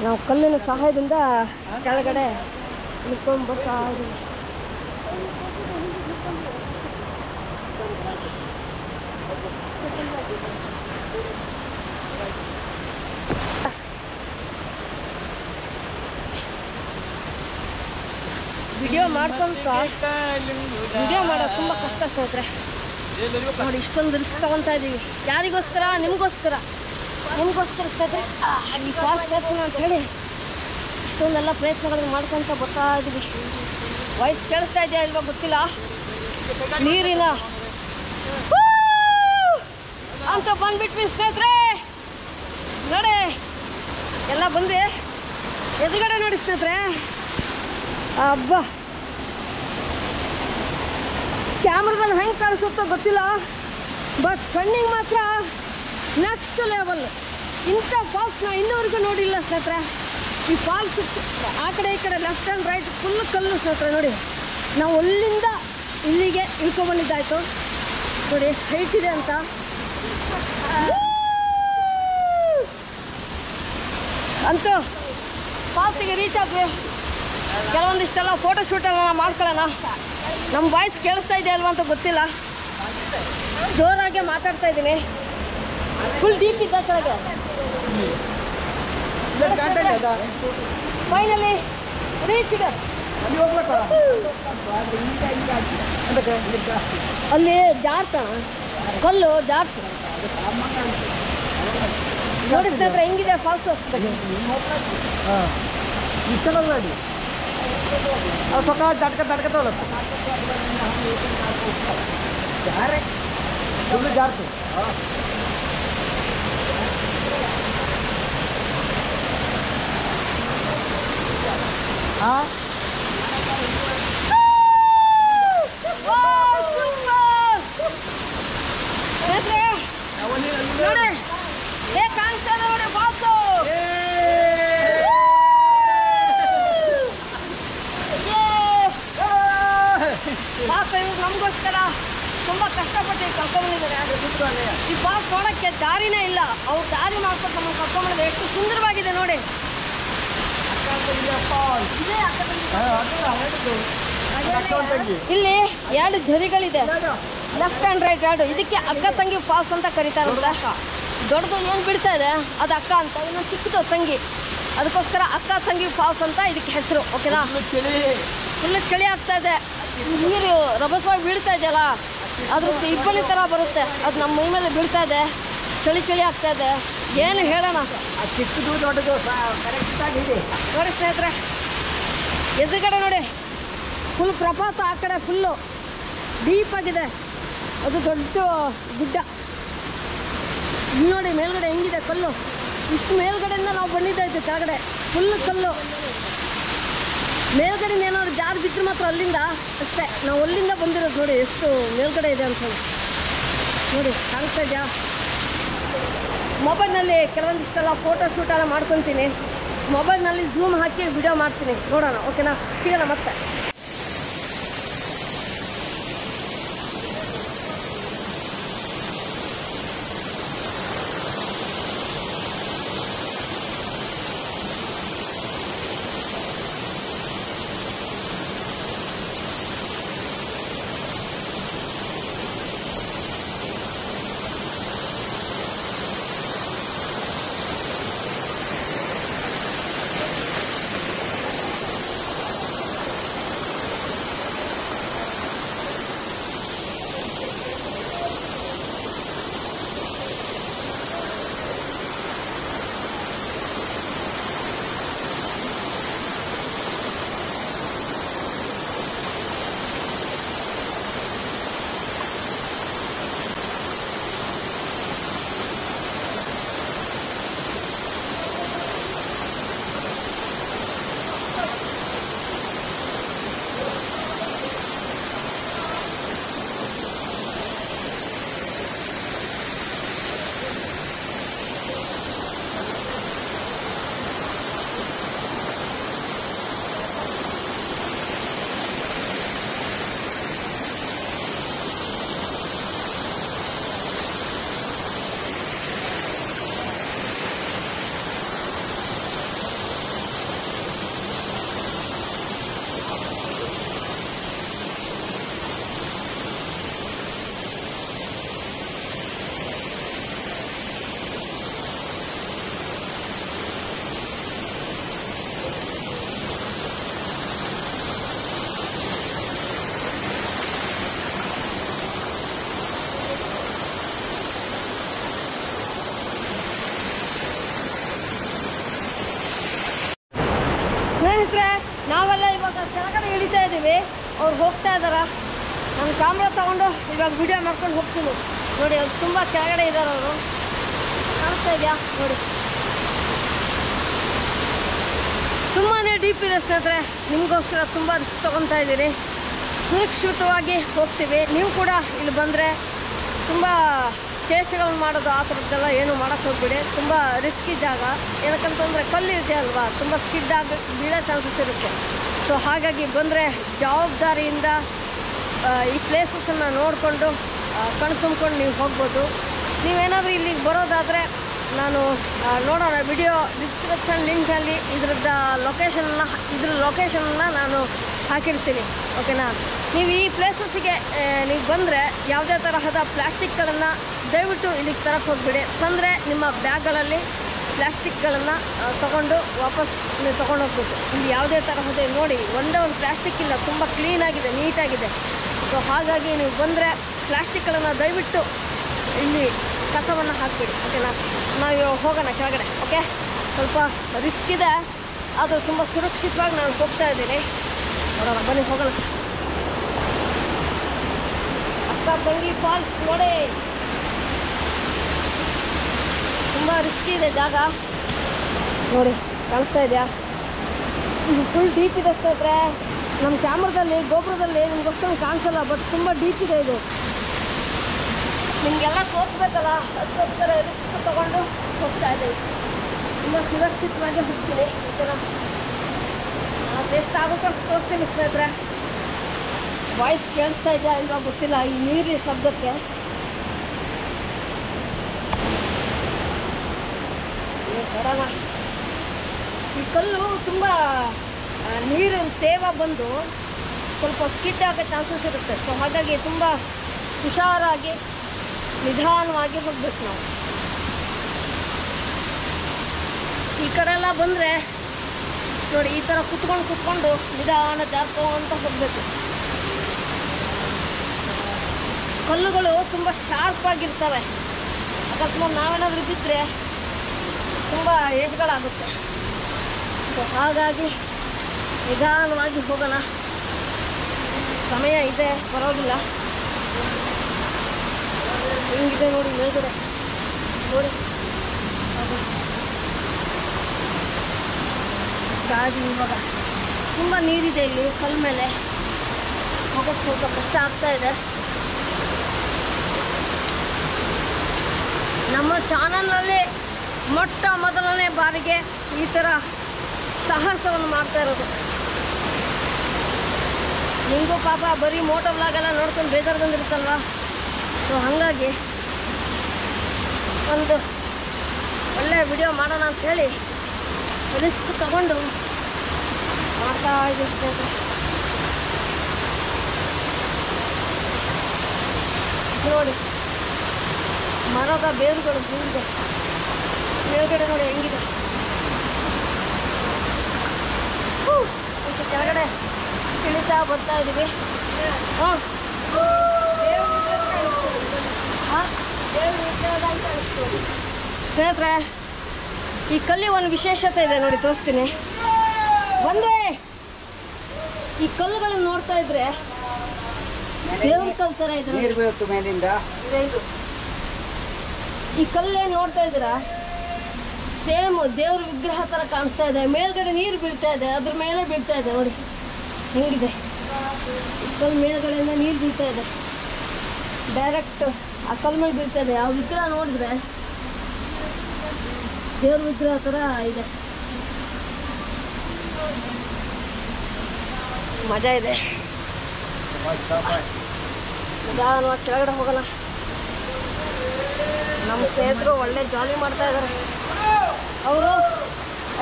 ನಾವು ಕಲ್ಲಿನ ಸಹಾಯದಿಂದ ಕೆಳಗಡೆ ಇಳ್ಕೊಂಡು ಬರ್ತಾ ಇದ್ದೀವಿ. ವಿಡಿಯೋ ಮಾಡೋದು ತುಂಬ ಕಷ್ಟ ಸ್ನೇಹಿತರೆ. ನೋಡಿ ಇಷ್ಟೊಂದು ರಿಸ್ಕ್ ತಗೊತಾ ಇದ್ದೀವಿ. ಯಾರಿಗೋಸ್ಕರ? ನಿಮಗೋಸ್ಕರ ಸ್ನೇಹಿತರೆ. ಈ ಫಾಲ್ಸ್ ತೋರಿಸೋಣ ಅಂಥೇಳಿ ಇಷ್ಟೊಂದೆಲ್ಲ ಪ್ರಯತ್ನಗಳನ್ನು ಮಾಡ್ಕೊತ ಬರ್ತಾ ಇದ್ದೀವಿ. ವಾಯ್ಸ್ ಕೇಳಿಸ್ತಾ ಇದೆಯಾ ಇಲ್ವಾ ಗೊತ್ತಿಲ್ಲ. ನೀರಿನ ಅಂತ ಬಂದ್ಬಿಟ್ವಿ ಸ್ನೇಹಿತರೆ. ನೋಡಿ ಎಲ್ಲ ಬಂದು ಎದುರುಗಡೆ ನೋಡಿ ಸ್ನೇಹಿತರೆ. ಹಬ್ಬ ಕ್ಯಾಮ್ರಾದಲ್ಲಿ ಹೆಂಗೆ ಕಾಣಿಸುತ್ತೋ ಗೊತ್ತಿಲ್ಲ, ಬಟ್ ಕಣ್ಣಿಗೆ ಮಾತ್ರ ನೆಕ್ಸ್ಟ್ ಲೆವೆಲ್. ಇಂಥ ಫಾಲ್ಸ್ನ ಇನ್ನೂವರೆಗೂ ನೋಡಿಲ್ಲ ಸ್ನೇಹಿತರೆ. ಈ ಫಾಲ್ಸ್ ಆ ಕಡೆ ಈ ಕಡೆ ಲೆಫ್ಟ್ ಆ್ಯಂಡ್ ರೈಟ್ ಫುಲ್ ಕಲ್ಲು ಸ್ನೇಹಿತರೆ. ನೋಡಿ ನಾವು ಅಲ್ಲಿಂದ ಇಲ್ಲಿಗೆ ಇಳ್ಕೊಂಡ್ಬಂದಿದ್ದಾಯ್ತು. ನೋಡಿ ಹೈಟ್ ಇದೆ ಅಂತ. ಅಂತೂ ಫಾಲ್ಸಿಗೆ ರೀಚ್ ಆದ್ವಿ. ಕೆಲವೊಂದಿಷ್ಟೆಲ್ಲ ಫೋಟೋ ಶೂಟೆಲ್ಲ ಮಾಡ್ಕೊಳ್ಳೋಣ. ನಮ್ಮ ವಾಯ್ಸ್ ಕೇಳಿಸ್ತಾ ಇದೆ ಅಲ್ವಾ ಅಂತ ಗೊತ್ತಿಲ್ಲ, ಜೋರಾಗೆ ಮಾತಾಡ್ತಾ ಇದ್ದೀನಿ. ಫುಲ್ ಡೀಪ್ ಇದ್ದ ಕೆಳಗೆ. ಫೈನಲಿ ರೀಚ್ ಇದೆ. ಅಲ್ಲಿ ಜಾರ್ತಾಣ ಕಲ್ಲು ಜಾರ್ತ. ನೋಡಿ ಸ್ನೇಹಿತರೆ ಹೆಂಗಿದೆ ಫಾಲ್ಸ್. ಪಕ್ಕ ದಡ್ಕತ್ತವಲ್ಲ ಜಾರೆ ಫುಲ್ ಜಾರ್ತು. ಹಾಂ ನೋಡಿ ಹೇ ಕಾಣಿಸ್ತಾ ಇದೆ ನೋಡಿ ಫಾಲ್ಸು. ಪಾಪ ಇವ್ರು ನಮಗೋಸ್ಕರ ತುಂಬ ಕಷ್ಟಪಟ್ಟು ಕರ್ಕೊಂಡ್ಬಂದಿದ್ದಾರೆ. ಈ ಫಾಲ್ಸ್ ನೋಡೋಕ್ಕೆ ದಾರಿನೇ ಇಲ್ಲ, ಅವ್ರು ದಾರಿ ಮಾಡ್ಕೊಂಡು ನಮಗೆ ಕರ್ಕೊಂಡ್ಬಂದಿದ್ದಾರೆ. ಎಷ್ಟು ಸುಂದರವಾಗಿದೆ ನೋಡಿ. ಇಲ್ಲಿ 2 ಝರಿಗಳಿದೆ, ಲೆಫ್ಟ್ ಆ್ಯಂಡ್ ರೈಟ್ 2. ಇದಕ್ಕೆ ಅಕ್ಕ ತಂಗಿ ಫಾಲ್ಸ್ ಅಂತ ಕರೀತಾರಂತೆ. ದೊಡ್ಡದು ಏನು ಬಿಡ್ತಾ ಇದೆ ಅದು ಅಕ್ಕ ಅಂತ, ಇನ್ನೊಂದು ಚಿಕ್ಕದು ತಂಗಿ, ಅದಕ್ಕೋಸ್ಕರ ಅಕ್ಕ ತಂಗಿ ಫಾಲ್ಸ್ ಅಂತ ಇದಕ್ಕೆ ಹೆಸರು. ಓಕೆನಾ? ಫುಲ್ ಚಳಿ ಆಗ್ತಾ ಇದೆ. ನೀರು ರಭಸವಾಗಿ ಬೀಳ್ತಾ ಇದೆಯಲ್ಲ, ಅದ್ರ ಇಬ್ಬನಿ ಥರ ಬರುತ್ತೆ. ಅದು ನಮ್ಮ ಮೈ ಮೇಲೆ ಬೀಳ್ತಾ ಇದೆ. ಚಳಿ ಆಗ್ತಾ ಇದೆ. ಏನು ಹೇಳೋಣ. ಚಿಕ್ಕದು ದೊಡ್ಡದು ಕರೆಕ್ಟಾಗಿದೆ ನೋಡಿ ಸ್ನೇಹಿತರೆ. ಎದುರುಗಡೆ ನೋಡಿ ಫುಲ್ ಪ್ರಪಾತ. ಆ ಕಡೆ ಫುಲ್ಲು ಡೀಪಾಗಿದೆ, ಅದು ದೊಡ್ಡ ಗುಡ್ಡ. ನೋಡಿ ಮೇಲ್ಗಡೆ ಹೆಂಗಿದೆ ಕಲ್ಲು. ಇಷ್ಟು ಮೇಲ್ಗಡೆಯಿಂದ ನಾವು ಬಂದಿದ್ದಾಯ್ತು. ಕೆಳಗಡೆ ಫುಲ್ ಕಲ್ಲು. ಮೇಲ್ಗಡೆಯಿಂದ ಏನಾದ್ರು ಜಾರು ಬಿದ್ದರೆ ಮಾತ್ರ ಅಲ್ಲಿಂದ ಅಷ್ಟೇ. ನಾವು ಅಲ್ಲಿಂದ ಬಂದಿರೋದು. ನೋಡಿ ಎಷ್ಟು ಮೇಲ್ಗಡೆ ಇದೆ ಅಂತ ನೋಡಿ. ಕಾಣಿಸ್ತಾ ಇದೆಯಾ? ಮೊಬೈಲ್ನಲ್ಲಿ ಕೆಲವೊಂದಿಷ್ಟೆಲ್ಲ ಫೋಟೋ ಶೂಟೆಲ್ಲ ಮಾಡ್ಕೊತೀನಿ. ಮೊಬೈಲ್ನಲ್ಲಿ ಝೂಮ್ ಹಾಕಿ ವಿಡಿಯೋ ಮಾಡ್ತೀನಿ. ನೋಡೋಣ. ಓಕೆನಾ? ಸಿಗೋಣ ಮತ್ತೆ. ಸ್ನೇಹಿತರೆ, ನಾವೆಲ್ಲ ಇವಾಗ ಕೆಳಗಡೆ ಇಳಿತಾ ಇದ್ದೀವಿ. ಅವ್ರು ಹೋಗ್ತಾ ಇದ್ದಾರ. ನಾನು ಕ್ಯಾಮ್ರಾ ತಗೊಂಡು ಇವಾಗ ವಿಡಿಯೋ ಮಾಡ್ಕೊಂಡು ಹೋಗ್ತೀನಿ. ನೋಡಿ, ಅವ್ರು ತುಂಬ ಕೆಳಗಡೆ ಇದ್ದಾರೆ. ಅವರು ಕಾಣಿಸ್ತಾ ಇದೆಯಾ ನೋಡಿ, ತುಂಬಾ ಡೀಪ್ ಇದೆ ಸ್ನೇಹಿತರೆ. ನಿಮಗೋಸ್ಕರ ತುಂಬ ರಿಸ್ಕ್ ತೊಗೊತಾ ಇದ್ದೀರಿ. ಸುರಕ್ಷಿತವಾಗಿ ಹೋಗ್ತೀವಿ. ನೀವು ಕೂಡ ಇಲ್ಲಿ ಬಂದರೆ ತುಂಬ ಚೇಷ್ಟೆಗಳನ್ನ ಮಾಡೋದು ಆ ಥರದ್ದೆಲ್ಲ ಏನೂ ಮಾಡೋಕ್ಕೆ ಹೋಗ್ಬಿಡಿ. ತುಂಬ ರಿಸ್ಕಿ ಜಾಗ. ಏನಕ್ಕಂತಂದರೆ ಕಲ್ಲು ಇದೆ ಅಲ್ವಾ, ತುಂಬ ಸ್ಕಿಡ್ ಆಗಿ ಬೀಳೋ ಚಾನ್ಸಸ್ ಇರುತ್ತೆ. ಸೊ ಹಾಗಾಗಿ ಬಂದರೆ ಜವಾಬ್ದಾರಿಯಿಂದ ಈ ಪ್ಲೇಸಸನ್ನು ನೋಡಿಕೊಂಡು ಕಣ್ ತುಂಬ್ಕೊಂಡು ನೀವು ಹೋಗ್ಬೋದು. ನೀವೇನಾದರೂ ಇಲ್ಲಿಗೆ ಬರೋದಾದರೆ ನಾನು ನೋಡೋಣ, ವಿಡಿಯೋ ಡಿಸ್ಕ್ರಿಪ್ಷನ್ ಲಿಂಕಲ್ಲಿ ಇದ್ರ ಲೊಕೇಶನ್ನ ನಾನು ಹಾಕಿರ್ತೀನಿ. ಓಕೆನಾ? ನೀವು ಈ ಪ್ಲೇಸಸ್ಸಿಗೆ ನೀವು ಬಂದರೆ ಯಾವುದೇ ತರಹದ ಪ್ಲ್ಯಾಸ್ಟಿಕ್ಗಳನ್ನು ದಯವಿಟ್ಟು ಇಲ್ಲಿಗೆ ತರಕ್ಕೆ ಹೋಗ್ಬಿಡಿ. ತಂದರೆ ನಿಮ್ಮ ಬ್ಯಾಗ್ಗಳಲ್ಲಿ ಪ್ಲ್ಯಾಸ್ಟಿಕ್ಗಳನ್ನು ತೊಗೊಂಡು ವಾಪಸ್ ನೀವು ತೊಗೊಂಡು ಹೋಗ್ಬೇಕು. ಇಲ್ಲಿ ಯಾವುದೇ ತರಹದ ನೋಡಿ, ಒಂದೇ ಒಂದು ಪ್ಲ್ಯಾಸ್ಟಿಕ್ ಇಲ್ಲ, ತುಂಬ ಕ್ಲೀನಾಗಿದೆ, ನೀಟಾಗಿದೆ. ಸೊ ಹಾಗಾಗಿ ನೀವು ಬಂದರೆ ಪ್ಲ್ಯಾಸ್ಟಿಕ್ಗಳನ್ನು ದಯವಿಟ್ಟು ಇಲ್ಲಿ ಕಸವನ್ನು ಹಾಕಿಬಿಡಿ. ಓಕೆನಾ? ನಾವು ಹೋಗೋಣ ಕೆಳಗಡೆ. ಓಕೆ, ಸ್ವಲ್ಪ ರಿಸ್ಕ್ ಇದೆ, ಅದು ತುಂಬ ಸುರಕ್ಷಿತವಾಗಿ ನಾನು ಹೋಗ್ತಾ ಇದ್ದೀನಿ. ನೋಡೋಣ, ಬನ್ನಿ ಹೋಗೋಣ. ಅಕ್ಕ ತಂಗಿ ಫಾಲ್ಸ್ ನೋಡಿ, ತುಂಬ ರಿಸ್ಕಿ ಇದೆ ಜಾಗ. ನೋಡಿ, ಕಾಣಿಸ್ತಾ ಇದೆಯಾ? ಇದು ಫುಲ್ ಡೀಪ್ ಇದೆ ಸ್ನೇಹಿತರೆ. ನಮ್ಮ ಕ್ಯಾಮ್ರಾದಲ್ಲಿ ಗೋಪುರದಲ್ಲಿ ನಿಮ್ಗೋಸ್ಕರ ಕಾಣಿಸಲ್ಲ, ಬಟ್ ತುಂಬ ಡೀಪ್ ಇದೆ ಇದು. ನಿಮಗೆಲ್ಲ ತೋರಿಸ್ಬೇಕಲ್ಲ, ಅದಕ್ಕೋಸ್ಕರ ರಿಸ್ಕ್ ತೊಗೊಂಡು ಹೋಗ್ತಾ ಇದ್ದೀವಿ. ತುಂಬ ಸುರಕ್ಷಿತವಾಗಿ ಹೋಗ್ತೀನಿ. ಓಕೆನಾ? ಅದೆಷ್ಟು ಆಗುತ್ತೆ ಅಂತ ತೋರಿಸ್ತೀನಿ ಸ್ನೇಹಿತರೆ. ವಾಯ್ಸ್ ಕೇಳಿಸ್ತಾ ಇದೆಯಾ ಇಲ್ವಾ ಗೊತ್ತಿಲ್ಲ ಈ ನೀರಿನ ಶಬ್ದಕ್ಕೆ. ಬರೋಣ. ಈ ಕಲ್ಲು ತುಂಬ ನೀರಿನ ತೇವ ಬಂದು ಸ್ವಲ್ಪ ಸ್ಕಿಡ್ ಆಗೋ ಚಾನ್ಸಸ್ ಇರುತ್ತೆ. ಸೊ ಹಾಗಾಗಿ ತುಂಬ ಹುಷಾರಾಗಿ ನಿಧಾನವಾಗಿ ಹೋಗ್ಬೇಕು ನಾವು. ಈ ಕಡೆ ಎಲ್ಲ ಬಂದರೆ ನೋಡಿ, ಈ ಥರ ಕುತ್ಕೊಂಡು ನಿಧಾನ ಜಾರ್ಕೊಂತ ಹೋಗಬೇಕು. ಕಲ್ಲುಗಳು ತುಂಬ ಶಾರ್ಪ್ ಆಗಿರ್ತವೆ. ಅಕಸ್ಮಾತ್ ನಾವೇನಾದರೂ ಬಿದ್ದರೆ ತುಂಬ ಏಟುಗಳಾಗುತ್ತೆ. ಸೊ ಹಾಗಾಗಿ ನಿಧಾನವಾಗಿ ಹೋಗೋಣ. ಸಮಯ ಇದೆ, ಪರವಾಗಿಲ್ಲ. ಹೆಂಗಿದೆ ನೋಡಿ ಮೇಲ್ಗಡೆ ನೋಡಿ. ಗಾಡಿ ಇವಾಗ ತುಂಬ ನೀರಿದೆ ಇಲ್ಲಿ. ಕಲ್ ಮೇಲೆ ಹೋಗೋಕ್ಕೆ ಸ್ವಲ್ಪ ಕಷ್ಟ ಆಗ್ತಾ ಇದೆ. ನಮ್ಮ ಚಾನಲ್ನಲ್ಲಿ ಮೊಟ್ಟ ಮೊದಲನೇ ಬಾರಿಗೆ ಈ ಥರ ಸಾಹಸವನ್ನು ಮಾಡ್ತಾ ಇರೋದು. ನಿಮಗೂ ಪಾಪ ಬರೀ ಮೋಟೋ ವ್ಲಾಗೆಲ್ಲ ನೋಡ್ಕೊಂಡು ಬೇಜಾರು ಬಂದಿರುತ್ತಲ್ವ. ಸೊ ಹಾಗಾಗಿ ಒಂದು ಒಳ್ಳೆಯ ವಿಡಿಯೋ ಮಾಡೋಣ ಅಂಥೇಳಿ ರಿಸ್ಕ್ ತಗೊಂಡು ಮಾಡ್ತಾ ಇದ್ದೀವಿ. ನೋಡಿ, ಮರದ ಬೇರುಗಳು ಬೀಳಿದೆ. ಮೇಲ್ಗಡೆ ನೋಡಿ ಹೆಂಗಿದೆ. ಕೆಳಗಡೆ ಇಳಿತಾ ಬರ್ತಾ ಇದ್ದೀವಿ. ಸ್ನೇಹಿತರೆ, ಈ ಕಲ್ಲಿ ಒಂದು ವಿಶೇಷತೆ ಇದೆ ನೋಡಿ, ತೋರಿಸ್ತೀನಿ. ಒಂದೇ ಈ ಕಲ್ಲುಗಳನ್ನು ನೋಡ್ತಾ ಇದ್ರೆ ದೇವ್ರ ಕಲ್ ಥರ ಇದೆ. ಈ ಕಲ್ಲೇ ನೋಡ್ತಾ ಇದ್ದೀರಾ, ಸೇಮ್ ದೇವ್ರ ವಿಗ್ರಹ ಥರ ಕಾಣಿಸ್ತಾ ಇದೆ. ಮೇಲ್ಗಡೆ ನೀರು ಬೀಳ್ತಾ ಇದೆ, ಅದ್ರ ಮೇಲೆ ಬೀಳ್ತಾ ಇದೆ ನೋಡಿ ಹೆಂಗಿದೆ. ಕಲ್ ಮೇಲ್ಗಡೆಯಿಂದ ನೀರು ಬೀಳ್ತಾ ಇದೆ, ಡೈರೆಕ್ಟ್ ಆ ಕಲ್ ಮೇಲೆ ಬೀಳ್ತಾ ಇದೆ. ಆ ವಿಗ್ರಹ ನೋಡಿದ್ರೆ ದೇವ್ರ ವಿಗ್ರಹ ಥರ ಇದೆ. ಮಜಾ ಇದೆ. ನಿಧಾನವಾಗಿ ಕೆಳಗಡೆ ಹೋಗೋಣ. ನಮ್ಮ ಸ್ನೇಹಿತರು ಒಳ್ಳೆ ಜಾಲಿ ಮಾಡ್ತಾ ಇದ್ದಾರೆ. ಅವರು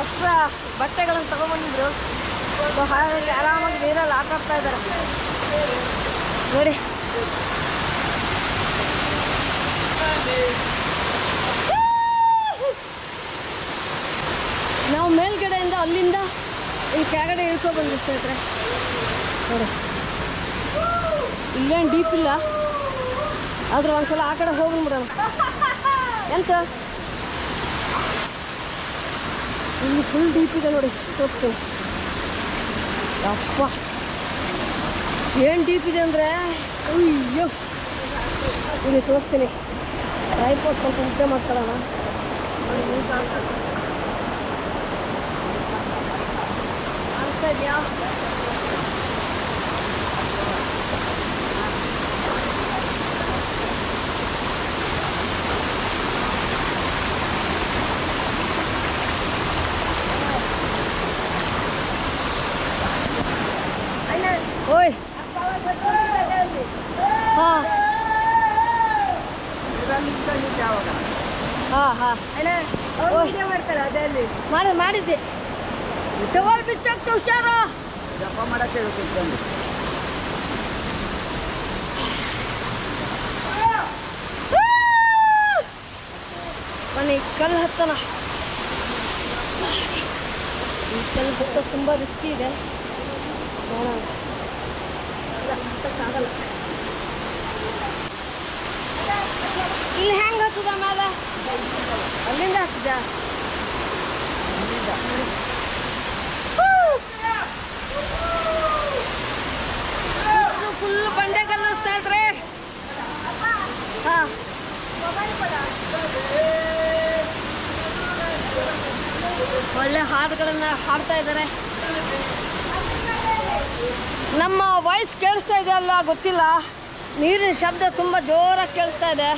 ಎಕ್ಸ್ಟ್ರಾ ಬಟ್ಟೆಗಳನ್ನು ತಗೊಂಡ್ಬಂದಿದ್ರು. ಹಾಗಾಗಿ ಆರಾಮಾಗಿ ನೀರಲ್ಲಿ ಆಟ ಆಡ್ತಾ ಇದ್ದಾರೆ ನೋಡಿ. ನಾವು ಮೇಲ್ಗಡೆಯಿಂದ ಅಲ್ಲಿಂದ ಇಲ್ಲಿ ಕೆಳಗಡೆ ಇಳ್ಕೊ ಬಂದ್ವಿ ಸ್ನೇಹಿತರೆ ನೋಡಿ. ಇಲ್ಲೇನು ಡೀಪ್ ಇಲ್ಲ, ಆದ್ರೆ ಒಂದ್ಸಲ ಆ ಕಡೆ ಹೋಗ್ಬಿಡೋಣ. ಎಂತ ಇಲ್ಲಿ ಫುಲ್ ಡೀಪ್ ಇದೆ ನೋಡಿ, ತೋರಿಸ್ತೀನಿ. ಅಪ್ಪ ಏನು ಡೀಪ್ ಇದೆ ಅಂದರೆ ಅಯ್ಯೋ ಇಲ್ಲಿ ತೋರಿಸ್ತೀನಿ ಟ್ರೈಪಾಡ್ ಸ್ವಲ್ಪ ಮುದ್ದೆ ಮಾಡ್ಕೊಳ್ಳೋಣ ಆಗ್ತಾ ಇದೆಯಾ ಓಯ್ ಹಾಂ ಹಾಂ ಹಾಂ ಮಾಡ್ತಾರೆ ಅದೇ ಅಲ್ಲಿ ಮಾಡಿದ್ದೆ ಟವಲ್ ಬಿಚ್ಚೋಗ್ತು ಹುಷಾರು ಜಪ ಮಾಡಕ್ಕೆ ಹೇಳ್ತಿದ್ದಂಗೆ ಬನ್ನಿ ಕಲ್ಲು ಹತ್ತನ ಈ ಕಲ್ಲು ಹತ್ತೋದು ತುಂಬ ರಿಸ್ಕಿ ಇದೆ ನೋಡೋಣ ಹತ್ತಕ್ಕಾಗಲ್ಲ ಇಲ್ಲಿ ಹೆಂಗೆ ಹತ್ತದ ಮೇಲೆ ಅಲ್ಲಿಂದ ಹತ್ತಿದ ಫುಲ್ ಬಂಡೆ ಕಲ್ಲು ಸ್ನೇಹಿತರೆ ಹಾಂ ಒಳ್ಳೆ ಹಾಡುಗಳನ್ನು ಹಾಡ್ತಾ ಇದ್ದಾರೆ ನಮ್ಮ ವಾಯ್ಸ್ ಕೇಳಿಸ್ತಾ ಇದೆ ಅಲ್ಲ ಗೊತ್ತಿಲ್ಲ ನೀರಿನ ಶಬ್ದ ತುಂಬ ಜೋರಾಗಿ ಕೇಳಿಸ್ತಾ ಇದೆ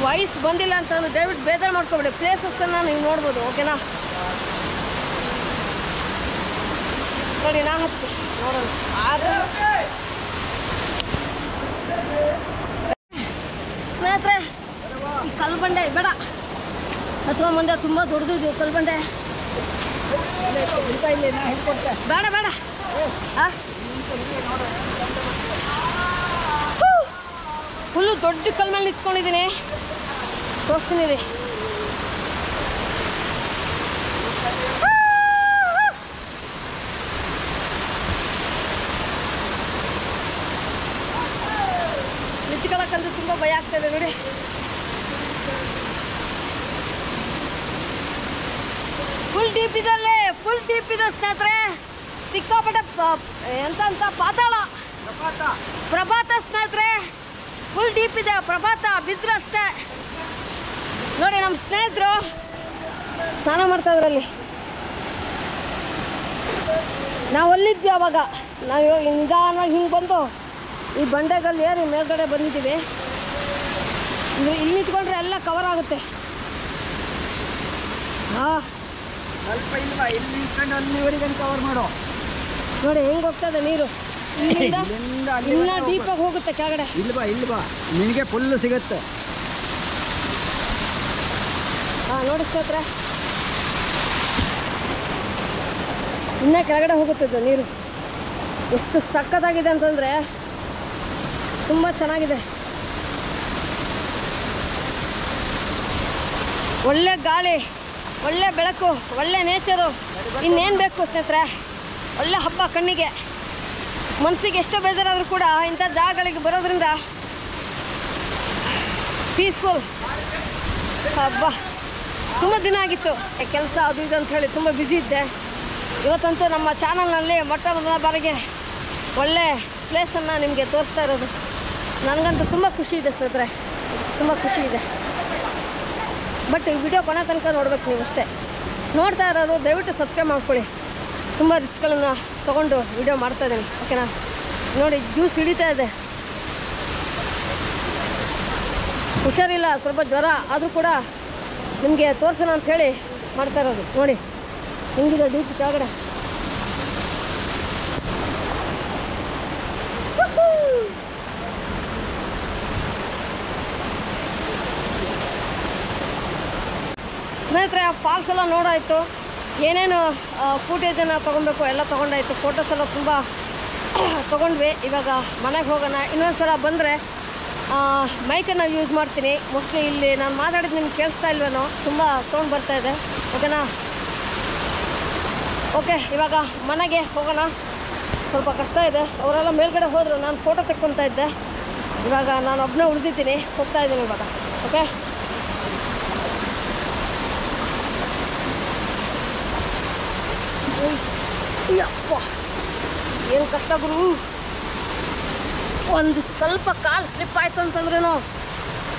ವಾಯ್ಸ್ ಬಂದಿಲ್ಲ ಅಂತಂದ್ರೆ ದಯವಿಟ್ಟು ಬೇಜಾರು ಮಾಡ್ಕೊಬೇಡಿ ಪ್ಲೇಸಸ್ಸನ್ನು ನೀವು ನೋಡ್ಬೋದು ಓಕೆನಾ ನೋಡಿ ನಾ ಹತ್ತಿ ನೋಡೋಣ ಸ್ನೇಹಿತರೆ ಈ ಕಲ್ಲು ಬಂಡೆ ಬೇಡ ಅಥವಾ ಮುಂದೆ ತುಂಬ ದೊಡ್ಡದು ಕಲ್ಲು ಬಂಡೆ ಬೇಡ ಬೇಡ ಫುಲ್ಲು ದೊಡ್ಡ ಕಲ್ ಮೇಲೆ ನಿಂತ್ಕೊಂಡಿದ್ದೀನಿ ತೋರಿಸ್ತೀನಿ ರೀ ನಿಂತ್ಕೊಳ್ಳೋಕ್ಕಂತೂ ತುಂಬ ಭಯ ಆಗ್ತಾಯಿದೆ ನೋಡಿ ಫುಲ್ ಡೀಪ್ ಇದೆ ಸ್ನೇಹಿತರೆ ಸಿಕ್ಕಾಪಟ್ಟೆ ಎಂತ ಪಾತಾಳ ಪ್ರಭಾತ ಸ್ನೇಹಿತರೆ ಫುಲ್ ಡೀಪ್ ಇದೆ ಪ್ರಭಾತ ಬಿದ್ರು ಅಷ್ಟೇ ನೋಡಿ ನಮ್ಮ ಸ್ನೇಹಿತರು ಸ್ನಾನ ಮಾಡ್ತಾ ಇದ್ರಲ್ಲಿ ನಾವು ಅಲ್ಲಿದ್ವಿ ಅವಾಗ ನಾವು ನಿಧಾನವಾಗಿ ಹಿಂಗೆ ಬಂದು ಈ ಬಂಡೆಗಲ್ಲಿ ಏರಿ ಮೇಲ್ಗಡೆ ಬಂದಿದ್ದೀವಿ ಇಲ್ಲಿ ನಿಂತ್ಕೊಂಡ್ರೆ ಎಲ್ಲ ಕವರ್ ಆಗುತ್ತೆ ಹಾಂ ಸ್ವಲ್ಪ ಇಲ್ವಾ ಇಲ್ಲಿ ನಿಂತ್ಕೊಂಡು ಅಲ್ಲಿವರೆಗೆ ಕವರ್ ಮಾಡೋ ನೋಡಿ ಹೆಂಗೆ ಹೋಗ್ತದೆ ನೀರು ಇಲ್ಲಿಂದ ಇನ್ನ ಡೀಪಾಗಿ ಹೋಗುತ್ತೆ ಕೆಳಗಡೆ ಇಲ್ವಾ ನಿನಗೆ ಫುಲ್ ಸಿಗುತ್ತೆ ಹಾಂ ನೋಡಿ ಸ್ನೇಹಿತರೆ ಇನ್ನೂ ಕೆಳಗಡೆ ಹೋಗುತ್ತಿದ್ದು ನೀರು ಎಷ್ಟು ಸಕ್ಕತ್ತಾಗಿದೆ ಅಂತಂದರೆ ತುಂಬ ಚೆನ್ನಾಗಿದೆ ಒಳ್ಳೆ ಗಾಳಿ ಒಳ್ಳೆ ಬೆಳಕು ಒಳ್ಳೆ ನೇಚರು ಇನ್ನೇನು ಬೇಕು ಸ್ನೇಹಿತರೆ ಒಳ್ಳೆ ಹಬ್ಬ ಕಣ್ಣಿಗೆ ಮನಸ್ಸಿಗೆ ಎಷ್ಟೋ ಬೇಜಾರಾದರೂ ಕೂಡ ಇಂಥ ಜಾಗಗಳಿಗೆ ಬರೋದ್ರಿಂದ ಪೀಸ್ಫುಲ್ ಹಬ್ಬ ತುಂಬ ದಿನ ಆಗಿತ್ತು ಕೆಲಸ ಅದು ಇದು ಅಂಥೇಳಿ ತುಂಬ ಬ್ಯುಸಿ ಇದ್ದೆ ಇವತ್ತಂತೂ ನಮ್ಮ ಚಾನಲ್ನಲ್ಲಿ ಮೊಟ್ಟ ಮೊದಲ ಬಾರಿಗೆ ಒಳ್ಳೆ ಪ್ಲೇಸನ್ನು ನಿಮಗೆ ತೋರಿಸ್ತಾ ಇರೋದು ನನಗಂತೂ ತುಂಬ ಖುಷಿ ಇದೆ ಸ್ನೇಹಿತರೆ ತುಂಬ ಖುಷಿ ಇದೆ ಬಟ್ ಈ ವಿಡಿಯೋ ಕೊನೆ ತನಕ ನೋಡ್ಬೇಕು ನೀವು ಅಷ್ಟೇ ನೋಡ್ತಾ ಇರೋದು ದಯವಿಟ್ಟು ಸಬ್ಸ್ಕ್ರೈಬ್ ಮಾಡ್ಕೊಳ್ಳಿ ತುಂಬ ರಿಸ್ಕ್ಗಳನ್ನು ತೊಗೊಂಡು ವಿಡಿಯೋ ಮಾಡ್ತಾಯಿದ್ದೀನಿ ಓಕೆನಾ ನೋಡಿ ಜ್ಯೂಸ್ ಹಿಡಿತಾ ಇದೆ ಹುಷಾರಿಲ್ಲ ಸ್ವಲ್ಪ ಜ್ವರ ಆದರೂ ಕೂಡ ನಿಮಗೆ ತೋರಿಸೋಣ ಅಂಥೇಳಿ ಮಾಡ್ತಾ ಇರೋದು ನೋಡಿ ಹೆಂಗಿದೆ ಡೀಪ್ ಕೆಳಗಡೆ ಸ್ನೇಹಿತರೆ ಫಾಲ್ಸ್ ಎಲ್ಲ ನೋಡಾಯಿತು ಏನೇನು ಫೂಟೇಜನ್ನು ತೊಗೊಬೇಕು ಎಲ್ಲ ತೊಗೊಂಡಾಯಿತು ಫೋಟೋಸ್ ಎಲ್ಲ ತುಂಬ ತೊಗೊಂಡ್ವಿ ಇವಾಗ ಮನೆಗೆ ಹೋಗೋಣ ಇನ್ನೊಂದು ಸಲ ಬಂದರೆ ಮೈಕನ್ನು ಯೂಸ್ ಮಾಡ್ತೀನಿ ಮೋಸ್ಟ್ಲಿ ಇಲ್ಲಿ ನಾನು ಮಾತಾಡಿದ್ದು ನಿಮ್ಗೆ ಕೇಳಿಸ್ತಾ ಇಲ್ವೇನೋ ತುಂಬ ಸೌಂಡ್ ಬರ್ತಾಯಿದೆ ಓಕೆನಾ ಓಕೆ ಇವಾಗ ಮನೆಗೆ ಹೋಗೋಣ ಸ್ವಲ್ಪ ಕಷ್ಟ ಇದೆ ಅವರೆಲ್ಲ ಮೇಲ್ಗಡೆ ಹೋದರು ನಾನು ಫೋಟೋ ತೆಕ್ಕೊತಾ ಇದ್ದೆ ಇವಾಗ ನಾನು ಒಬ್ಬನೇ ಉಳಿದಿದ್ದೀನಿ ಹೋಗ್ತಾ ಇದ್ದೀನಿ ಇವಾಗ ಓಕೆ ಯಪ್ಪ ಏನು ಕಷ್ಟ ಗುರು. ಒಂದು ಸ್ವಲ್ಪ ಕಾಲು ಸ್ಲಿಪ್ ಆಯಿತು ಅಂತಂದ್ರೂ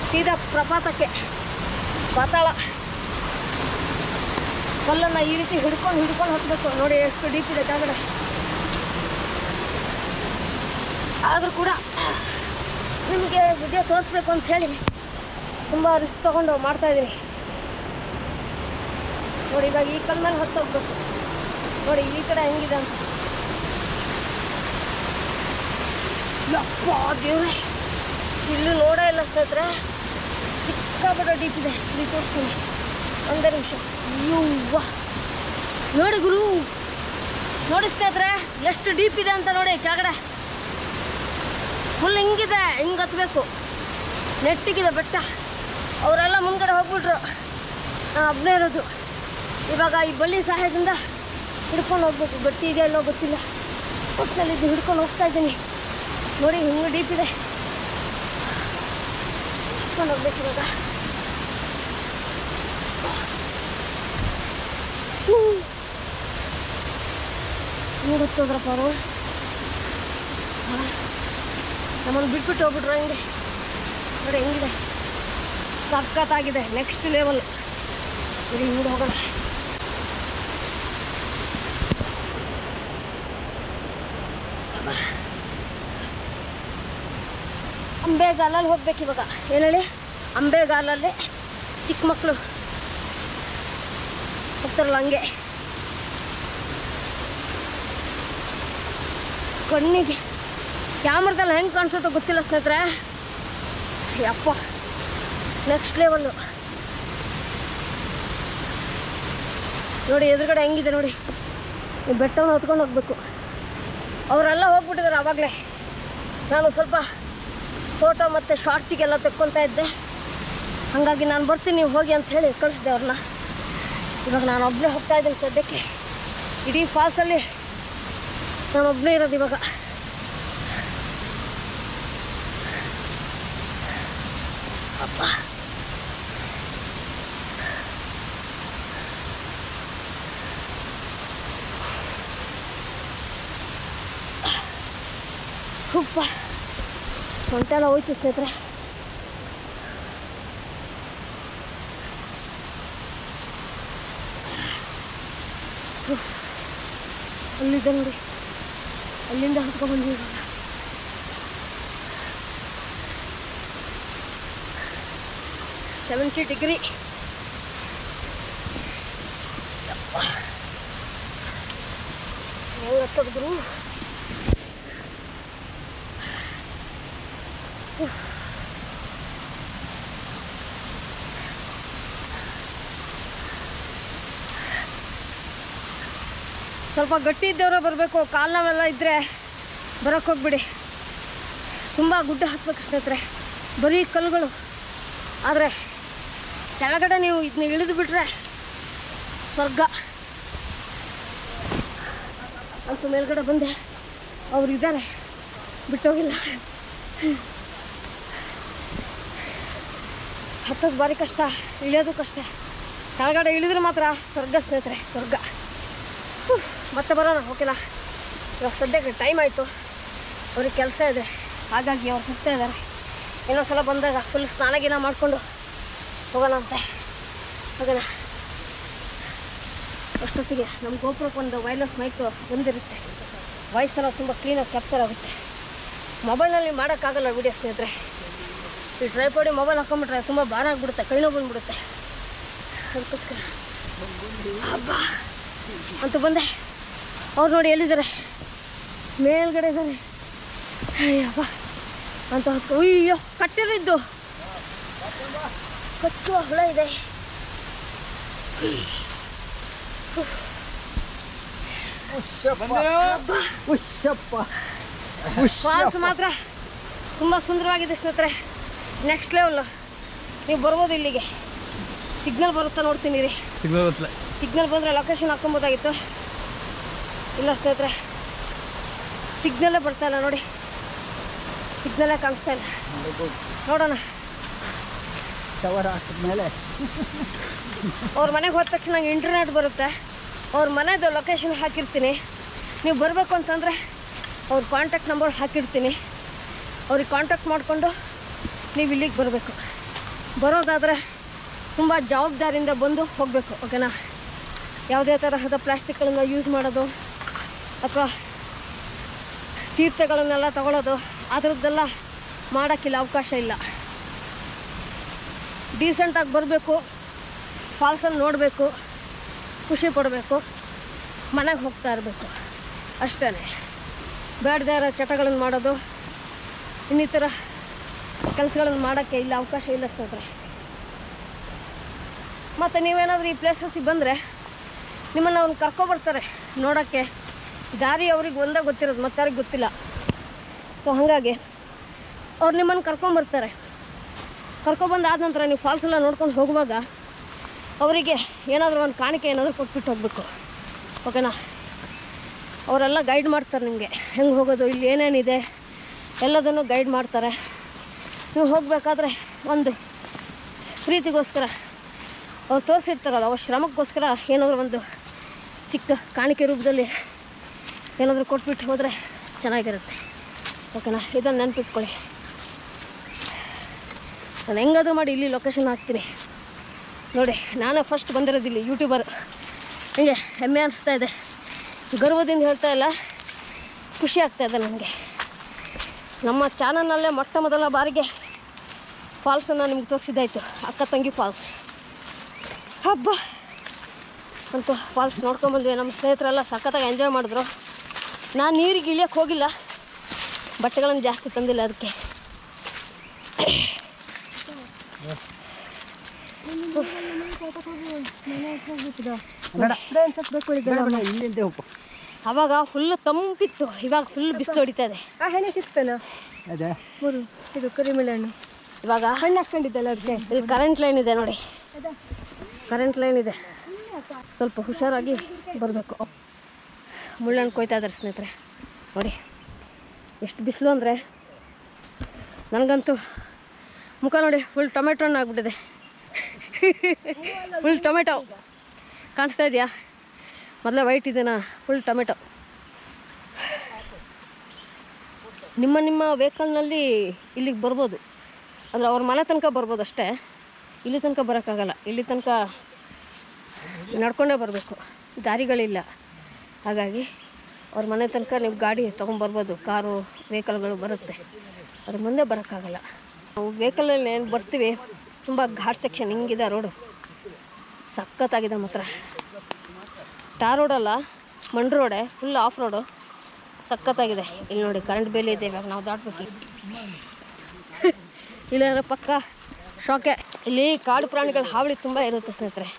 ಸೀದಾ ಪ್ರಪಾತಕ್ಕೆ, ಪಾತಾಳ. ಕಲ್ಲನ್ನು ಈ ರೀತಿ ಹಿಡ್ಕೊಂಡು ಹತ್ತಬೇಕು. ನೋಡಿ ಎಷ್ಟು ಡೀಪ್ ಇದೆ ಕೆಳಗಡೆ. ಆದರೂ ಕೂಡ ನಿಮಗೆ ವಿಡಿಯೋ ತೋರಿಸ್ಬೇಕು ಅಂತ ಹೇಳಿ ತುಂಬ ರಿಸ್ಕ್ ತೊಗೊಂಡು ಮಾಡ್ತಾಯಿದ್ದೀನಿ. ನೋಡಿ ಇವಾಗ ಈ ಕಲ್ ಮೇಲೆ ಹತ್ತೋಗ್ಬೇಕು. ನೋಡಿ ಈ ಕಡೆ ಹೆಂಗಿದೆ ಅಂತ. ಯಪ್ಪ ದೇವ್ರೆ, ಇಲ್ಲೂ ನೋಡೇ ಇಲ್ಲ ಸ್ನೇಹಿತರೆ. ಸಿಕ್ಕಾಪಟ್ಟೆ ಡೀಪ್ ಇದೆ. ಇಲ್ಲಿ ತೋರಿಸ್ತೀನಿ, ಒಂದೇ ನಿಮಿಷ. ಯುವ್ವ ನೋಡಿ ಗುರು, ನೋಡಿ ಸ್ನೇಹಿತರೆ ಎಷ್ಟು ಡೀಪ್ ಇದೆ ಅಂತ. ನೋಡಿ ಕೆಳಗಡೆ ಫುಲ್ ಹಿಂಗಿದೆ, ಹಿಂಗೆ ಹತ್ತಬೇಕು. ನೆಟ್ಟಿಗಿದೆ ಬೆಟ್ಟ. ಅವರೆಲ್ಲ ಮುಂದ್ಗಡೆ ಹೋಗ್ಬಿಟ್ರು, ನಾನು ಒಬ್ಬನೇ ಇರೋದು. ಇವಾಗ ಈ ಬಳ್ಳಿ ಸಹಾಯದಿಂದ ಹಿಡ್ಕೊಂಡು ಹೋಗ್ಬೇಕು. ಗಟ್ಟಿ ಇದೆ ಎಲ್ಲೋ ಗೊತ್ತಿಲ್ಲ, ಒಟ್ಟಿನಲ್ಲಿ ಇದು ಹಿಡ್ಕೊಂಡು ಹೋಗ್ತಾ ಇದ್ದೀನಿ. ನೋಡಿ ಹಿಂಗೆ ಡೀಪ್ ಇದೆ, ಹಿಡ್ಕೊಂಡು ಹೋಗ್ಬೇಕು ಇವಾಗ. ಹಿಂಗೆ ಗೊತ್ತೋದ್ರಪ್ಪ ಅವರು. ನಮ್ಮನ್ನು ಬಿಟ್ಬಿಟ್ಟು ಹೋಗ್ಬಿಟ್ರು ಹಿಂಗೆ. ನೋಡಿ ಹೆಂಗಿದೆ, ಸಖತ್ತಾಗಿದೆ. Next level. ನೋಡಿ ಹಿಂಗೆ ಹೋಗೋಣ. ಅಂಬೆಗಾಲಲ್ಲಿ ಹೋಗ್ಬೇಕು ಇವಾಗ. ಏನು ಹೇಳಿ, ಅಂಬೆಗಾಲಲ್ಲಿ ಚಿಕ್ಕ ಮಕ್ಕಳು ಹೋಗ್ತಾರಲ್ಲ ಹಂಗೆ. ಕಣ್ಣಿಗೆ ಕ್ಯಾಮ್ರದಲ್ಲಿ ಹೆಂಗೆ ಕಾಣಿಸುತ್ತೋ ಗೊತ್ತಿಲ್ಲ ಸ್ನೇಹಿತರೆ. ಯಪ್ಪ ನೆಕ್ಸ್ಟ್ ಲೆವೆಲ್ಲು. ನೋಡಿ ಎದುರುಗಡೆ ಹೆಂಗಿದೆ ನೋಡಿ. ಈ ಬೆಟ್ಟವನ್ನು ಹೊತ್ಕೊಂಡು ಹೋಗ್ಬೇಕು. ಅವರೆಲ್ಲ ಹೋಗ್ಬಿಟ್ಟಿದ್ದಾರೆ ಆವಾಗಲೇ. ನಾನು ಸ್ವಲ್ಪ ಫೋಟೋ ಮತ್ತು ಶಾರ್ಟ್ಸಿಗೆಲ್ಲ ತೆಕ್ಕೊತಾ ಇದ್ದೆ. ಹಾಗಾಗಿ ನಾನು ಬರ್ತೀನಿ ನೀವು ಹೋಗಿ ಅಂತ ಹೇಳಿ ಕಳಿಸಿದೆ ಅವ್ರನ್ನ. ಇವಾಗ ನಾನು ಒಬ್ಬನೇ ಹೋಗ್ತಾ ಇದ್ದೀನಿ ಸದ್ಯಕ್ಕೆ. ಇಡೀ ಫಾಲ್ಸಲ್ಲಿ ನಾನು ಒಬ್ಬನೇ ಇರೋದು ಇವಾಗ. ಅಪ್ಪ ಉಪ್ಪ ಸೊಂಟೆಲ್ಲ ಹೋಯ್ತು ಸ್ನೇಹಿತರೆ. ಅಲ್ಲಿದ್ದ ನೋಡಿ, ಅಲ್ಲಿಂದ ಹತ್ಕೊಂಡ್ಬಂದ್ವಿ ಇವಾಗ. $70 ಡಿಗ್ರಿ. ಹೆಂಗೆ ಹತ್ತೋದ್ರು. ಸ್ವಲ್ಪ ಗಟ್ಟಿ ಇದ್ದವರು ಬರಬೇಕು. ಕಾಲು ನೋವೆಲ್ಲ ಇದ್ದರೆ ಬರೋಕ್ಕೆ ಹೋಗ್ಬಿಡಿ. ತುಂಬ ಗುಡ್ಡ ಹತ್ಬೇಕು ಸ್ನೇಹಿತರೆ, ಬರೀ ಕಲ್ಲುಗಳು. ಆದರೆ ಕೆಳಗಡೆ ನೀವು ಇದನ್ನ ಇಳಿದು ಬಿಟ್ರೆ ಸ್ವರ್ಗ. ಅಂತೂ ಮೇಲ್ಗಡೆ ಬಂದೆ, ಅವ್ರು ಇದ್ದಾರೆ, ಬಿಟ್ಟೋಗಿಲ್ಲ. ಹತ್ತೋದು ಭಾರಿ ಕಷ್ಟ, ಇಳಿಯೋದು ಕಷ್ಟ. ಕೆಳಗಡೆ ಇಳಿದ್ರೆ ಮಾತ್ರ ಸ್ವರ್ಗ ಸ್ನೇಹಿತರೆ, ಸ್ವರ್ಗ. ಮತ್ತೆ ಬರೋಣ ಓಕೆನಾ. ಇವಾಗ ಸದ್ಯಕ್ಕೆ ಟೈಮ್ ಆಯಿತು, ಅವ್ರಿಗೆ ಕೆಲಸ ಇದೆ, ಹಾಗಾಗಿ ಅವ್ರು ಹೋಗ್ತಾ ಇದ್ದಾರೆ. ಇನ್ನೊಂದ್ಸಲ ಬಂದಾಗ ಫುಲ್ ಸ್ನಾನ ಮಾಡಿಕೊಂಡು ಹೋಗೋಣ ಅಂತ ಹೋಗೋಣ. ಅಷ್ಟೊತ್ತಿಗೆ ನಮ್ಮ ಗೋಪುರಕ್ಕೆ ಒಂದು ವೈರ್ಲೆಸ್ ಮೈಕ್ ಬಂದಿರುತ್ತೆ. ವಾಯ್ಸೆಲ್ಲ ತುಂಬ ಕ್ಲೀನಾಗಿ ಕ್ಯಾಪ್ಚರ್ ಆಗುತ್ತೆ. ಮೊಬೈಲ್ನಲ್ಲಿ ಮಾಡೋಕ್ಕಾಗಲ್ಲ ವೀಡಿಯೋ ಸ್ನೇಹಿತರೆ. ಈ ಟ್ರೈಪಾಡಿ ಮೊಬೈಲ್ ಹಾಕೊಂಡ್ಬಿಟ್ರೆ ತುಂಬ ಭಾರ ಆಗಿಬಿಡುತ್ತೆ, ಕೈ ನೋವು ಬಂದುಬಿಡುತ್ತೆ. ಅದಕ್ಕೋಸ್ಕರ ಹಬ್ಬ ಅಂತೂ ಬಂದೆ. ಅವ್ರು ನೋಡಿ ಎಲ್ಲಿದ್ದಾರೆ, ಮೇಲ್ಗಡೆ ಇದ್ದಾರೆ. ಅಯ್ಯಪ್ಪ ಅಂತ ಹೊತ್ತು. ಅಯ್ಯೋ ಕಟ್ಟಿರಿದ್ದು ಕಚ್ಚುವ ಹುಳ ಇದೆ. ಫಾಲ್ಸ್ ಮಾತ್ರ ತುಂಬ ಸುಂದರವಾಗಿದೆ ಸ್ನೇಹಿತರೆ, ನೆಕ್ಸ್ಟ್ ಲೆವೆಲ್. ನೀವು ಬರ್ಬೋದು ಇಲ್ಲಿಗೆ. ಸಿಗ್ನಲ್ ಬರುತ್ತಾ ನೋಡ್ತೀನಿ ರೀ. ಸಿಗ್ನಲ್ ಬಂದರೆ ಲೊಕೇಶನ್ ಹಾಕ್ಕೊಬೋದಾಗಿತ್ತು. ಇಲ್ಲ ಸ್ನೇಹಿತರೆ, ಸಿಗ್ನಲ್ಲೇ ಬರ್ತಾ ಇಲ್ಲ ನೋಡಿ, ಸಿಗ್ನಲ್ಲೇ ಕಾಣಿಸ್ತಾ ಇಲ್ಲ. ನೋಡೋಣ. ಶವರ್ ಹಾಕಿದ್ಮೇಲೆ ಅವ್ರ ಮನೆಗೆ ಹೋದ ತಕ್ಷಣ ನಂಗೆ ಇಂಟರ್ನೆಟ್ ಬರುತ್ತೆ. ಅವ್ರ ಮನೆದು ಲೊಕೇಶನ್ ಹಾಕಿರ್ತೀನಿ. ನೀವು ಬರಬೇಕು ಅಂತಂದರೆ ಅವ್ರ ಕಾಂಟ್ಯಾಕ್ಟ್ ನಂಬರ್ ಹಾಕಿರ್ತೀನಿ. ಅವ್ರಿಗೆ ಕಾಂಟ್ಯಾಕ್ಟ್ ಮಾಡಿಕೊಂಡು ನೀವು ಇಲ್ಲಿಗೆ ಬರಬೇಕು. ಬರೋದಾದರೆ ತುಂಬ ಜವಾಬ್ದಾರಿಯಿಂದ ಬಂದು ಹೋಗಬೇಕು, ಓಕೆನಾ? ಯಾವುದೇ ತರಹದ ಪ್ಲಾಸ್ಟಿಕ್ಗಳನ್ನು ಯೂಸ್ ಮಾಡೋದು ಅಥವಾ ತೀರ್ಥಗಳನ್ನೆಲ್ಲ ತಗೊಳ್ಳೋದು ಆ ಥರದ್ದೆಲ್ಲ ಮಾಡೋಕ್ಕಿಲ್ಲ, ಅವಕಾಶ ಇಲ್ಲ. ಡೀಸೆಂಟಾಗಿ ಬರಬೇಕು, ಫಾಲ್ಸನ್ನು ನೋಡಬೇಕು, ಖುಷಿ ಪಡಬೇಕು, ಮನೆಗೆ ಹೋಗ್ತಾ ಇರಬೇಕು ಅಷ್ಟೇ. ಬೇಡದೇ ಇರೋ ಚಟಗಳನ್ನು ಮಾಡೋದು, ಇನ್ನಿತರ ಕೆಲಸಗಳನ್ನು ಮಾಡೋಕ್ಕೆ ಇಲ್ಲ, ಅವಕಾಶ ಇಲ್ಲ ಸ್ನೇಹಿತರೆ. ಮತ್ತು ನೀವೇನಾದರೂ ಈ ಪ್ಲೇಸಸ್ಸಿಗೆ ಬಂದರೆ ನಿಮ್ಮನ್ನು ಅವ್ನು ಕರ್ಕೊಬರ್ತಾರೆ ನೋಡೋಕ್ಕೆ. ದಾರಿ ಅವ್ರಿಗೆ ಒಂದೇ ಗೊತ್ತಿರೋದು, ಮತ್ತೆ ಯಾರಿಗೆ ಗೊತ್ತಿಲ್ಲ. ಸೊ ಹಾಗಾಗಿ ಅವ್ರು ನಿಮ್ಮನ್ನು ಕರ್ಕೊಂಬರ್ತಾರೆ. ಕರ್ಕೊಬಂದು ಆದ ನಂತರ ನೀವು ಫಾಲ್ಸ್ ಎಲ್ಲ ನೋಡ್ಕೊಂಡು ಹೋಗುವಾಗ ಅವರಿಗೆ ಏನಾದರೂ ಒಂದು ಕಾಣಿಕೆ ಏನಾದರೂ ಕೊಟ್ಬಿಟ್ಟು ಹೋಗಬೇಕು, ಓಕೆನಾ? ಅವರೆಲ್ಲ ಗೈಡ್ ಮಾಡ್ತಾರೆ ನಿಮಗೆ, ಹೆಂಗೆ ಹೋಗೋದು, ಇಲ್ಲಿ ಏನೇನಿದೆ ಎಲ್ಲದನ್ನು ಗೈಡ್ ಮಾಡ್ತಾರೆ. ನೀವು ಹೋಗಬೇಕಾದ್ರೆ ಒಂದು ಪ್ರೀತಿಗೋಸ್ಕರ ಅವ್ರು ತೋರಿಸಿರ್ತಾರಲ್ಲ, ಅವ್ರ ಶ್ರಮಕ್ಕೋಸ್ಕರ ಏನಾದರೂ ಒಂದು ಚಿಕ್ಕ ಕಾಣಿಕೆ ರೂಪದಲ್ಲಿ ಏನಾದರೂ ಕೊಟ್ಬಿಟ್ಟು ಹೋದರೆ ಚೆನ್ನಾಗಿರುತ್ತೆ, ಓಕೆನಾ? ಇದನ್ನು ನೆನಪಿಟ್ಕೊಳ್ಳಿ. ನಾನು ಹೆಂಗಾದರೂ ಮಾಡಿ ಇಲ್ಲಿ ಲೊಕೇಶನ್ ಹಾಕ್ತೀನಿ ನೋಡಿ. ನಾನೇ ಫಸ್ಟ್ ಬಂದಿರೋದಿಲ್ಲಿ ಯೂಟ್ಯೂಬರ್. ಹೀಗೆ ಹೆಮ್ಮೆ ಅನಿಸ್ತಾ ಇದೆ, ಗರ್ವದಿಂದ ಹೇಳ್ತಾ ಇಲ್ಲ, ಖುಷಿ ಆಗ್ತಾಯಿದೆ ನನಗೆ. ನಮ್ಮ ಚಾನಲ್ನಲ್ಲೇ ಮೊಟ್ಟ ಮೊದಲ ಬಾರಿಗೆ ಫಾಲ್ಸನ್ನು ನಿಮ್ಗೆ ತೋರಿಸಿದ್ದಾಯಿತು, ಅಕ್ಕ ತಂಗಿ ಫಾಲ್ಸ್. ಹಬ್ಬ ಅಂತ ಫಾಲ್ಸ್ ನೋಡ್ಕೊಂಬಂದ್ವಿ. ನಮ್ಮ ಸ್ನೇಹಿತರೆಲ್ಲ ಸಖತ್ತಾಗಿ ಎಂಜಾಯ್ ಮಾಡಿದ್ರು. ನಾನು ನೀರಿಗೆ ಇಳಿಯೋಕ್ಕೆ ಹೋಗಿಲ್ಲ, ಬಟ್ಟೆಗಳನ್ನು ಜಾಸ್ತಿ ತಂದಿಲ್ಲ ಅದಕ್ಕೆ. ಅವಾಗ ಫುಲ್ ತಂಪಿತ್ತು, ಇವಾಗ ಫುಲ್ ಬಿಸಿಲು ಹೊಡಿತಾ ಇದೆ. ಹೆಣ್ಣೆ ಸಿಕ್ತಲ್ಲ ಅದೇ ಇದು ಕರಿಮೆಳೆ ಹಣ್ಣು. ಇವಾಗ ಹಣ್ಣು ಹಾಕ್ಕೊಂಡಿದ್ದಲ್ಲ ಅದಕ್ಕೆ. ಇಲ್ಲಿ ಕರೆಂಟ್ ಲೈನ್ ಇದೆ ನೋಡಿ, ಕರೆಂಟ್ ಲೈನ್ ಇದೆ. ಸ್ವಲ್ಪ ಹುಷಾರಾಗಿ ಬರಬೇಕು. ಮುಳ್ಳನ್ನು ಕೊಯ್ತಾ ಇದ್ದಾರೆ ಸ್ನೇಹಿತರೆ ನೋಡಿ. ಎಷ್ಟು ಬಿಸಿಲು ಅಂದರೆ ನನಗಂತೂ ಮುಖ ನೋಡಿ ಫುಲ್ ಟೊಮೆಟೊ ಹಣ್ಣು ಆಗಿಬಿಟ್ಟಿದೆ. ಫುಲ್ ಟೊಮೆಟೊ ಕಾಣಿಸ್ತಾ ಇದೆಯಾ? ಮೊದಲೇ ವೈಟ್ ಇದೆನಾ, ಫುಲ್ ಟೊಮೆಟೊ. ನಿಮ್ಮ ವೆಹಿಕಲ್ನಲ್ಲಿ ಇಲ್ಲಿಗೆ ಬರ್ಬೋದು, ಅಂದರೆ ಅವ್ರ ಮನೆ ತನಕ ಬರ್ಬೋದು ಅಷ್ಟೇ. ಇಲ್ಲಿ ತನಕ ಬರೋಕ್ಕಾಗಲ್ಲ, ಇಲ್ಲಿ ತನಕ ನಡ್ಕೊಂಡೇ ಬರಬೇಕು, ದಾರಿಗಳಿಲ್ಲ. ಹಾಗಾಗಿ ಅವ್ರ ಮನೆ ತನಕ ನೀವು ಗಾಡಿ ತೊಗೊಂಬರ್ಬೋದು, ಕಾರು ವೆಹಿಕಲ್ಗಳು ಬರುತ್ತೆ, ಅದ್ರ ಮುಂದೆ ಬರೋಕ್ಕಾಗಲ್ಲ. ನಾವು ವೆಹಿಕಲಲ್ಲಿ ಏನು ಬರ್ತೀವಿ, ತುಂಬ ಘಾಟ್ ಸೆಕ್ಷನ್ ಹಿಂಗಿದೆ ರೋಡು, ಸಖತ್ತಾಗಿದೆ ಮಾತ್ರ. ಟಾರ್ ರೋಡಲ್ಲ, ಮಣ್ಣು ರೋಡೆ, ಫುಲ್ ಆಫ್ ರೋಡು, ಸಖತ್ತಾಗಿದೆ. ಇಲ್ಲಿ ನೋಡಿ ಕರೆಂಟ್ ಬೇಲಿ ಇದೆ, ಇವಾಗ ನಾವು ದಾಟ್ಬೇಕು. ಇಲ್ಲ ಪಕ್ಕ ಶೋಕೆ. ಇಲ್ಲಿ ಕಾಡು ಪ್ರಾಣಿಗಳ ಹಾವಳಿ ತುಂಬ ಇರುತ್ತೆ ಸ್ನೇಹಿತರೆ.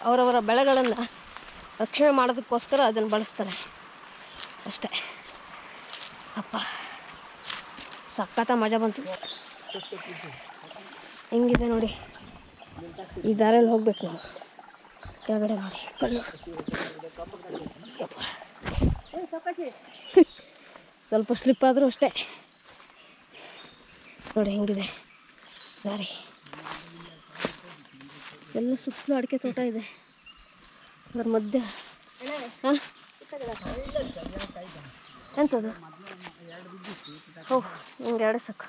ಅವರವರ ಬೆಳೆಗಳನ್ನು ರಕ್ಷಣೆ ಮಾಡೋದಕ್ಕೋಸ್ಕರ ಅದನ್ನು ಬಳಸ್ತಾರೆ ಅಷ್ಟೇ. ಅಪ್ಪ ಸಖತ್ತ ಮಜಾ ಬಂತು. ಹೆಂಗಿದೆ ನೋಡಿ, ಈ ದಾರಿಯಲ್ಲಿ ಹೋಗ್ಬೇಕು ನಾವು. ಕೆಳಗಡೆ ನೋಡಿ ಕಲ್ಲು, ಸ್ವಲ್ಪ ಸ್ಲಿಪ್ ಆದರೂ ಅಷ್ಟೇ. ನೋಡಿ ಹೆಂಗಿದೆ ದಾರಿ. ಎಲ್ಲ ಸುತ್ತಲೂ ಅಡಿಕೆ ತೋಟ ಇದೆ, ಅದ್ರ ಮಧ್ಯ. ಹಾಂ ಎಂಥದ್ದು? ಓ ನಿಮ್ಗೆ ಎರಡು ಸಾಕು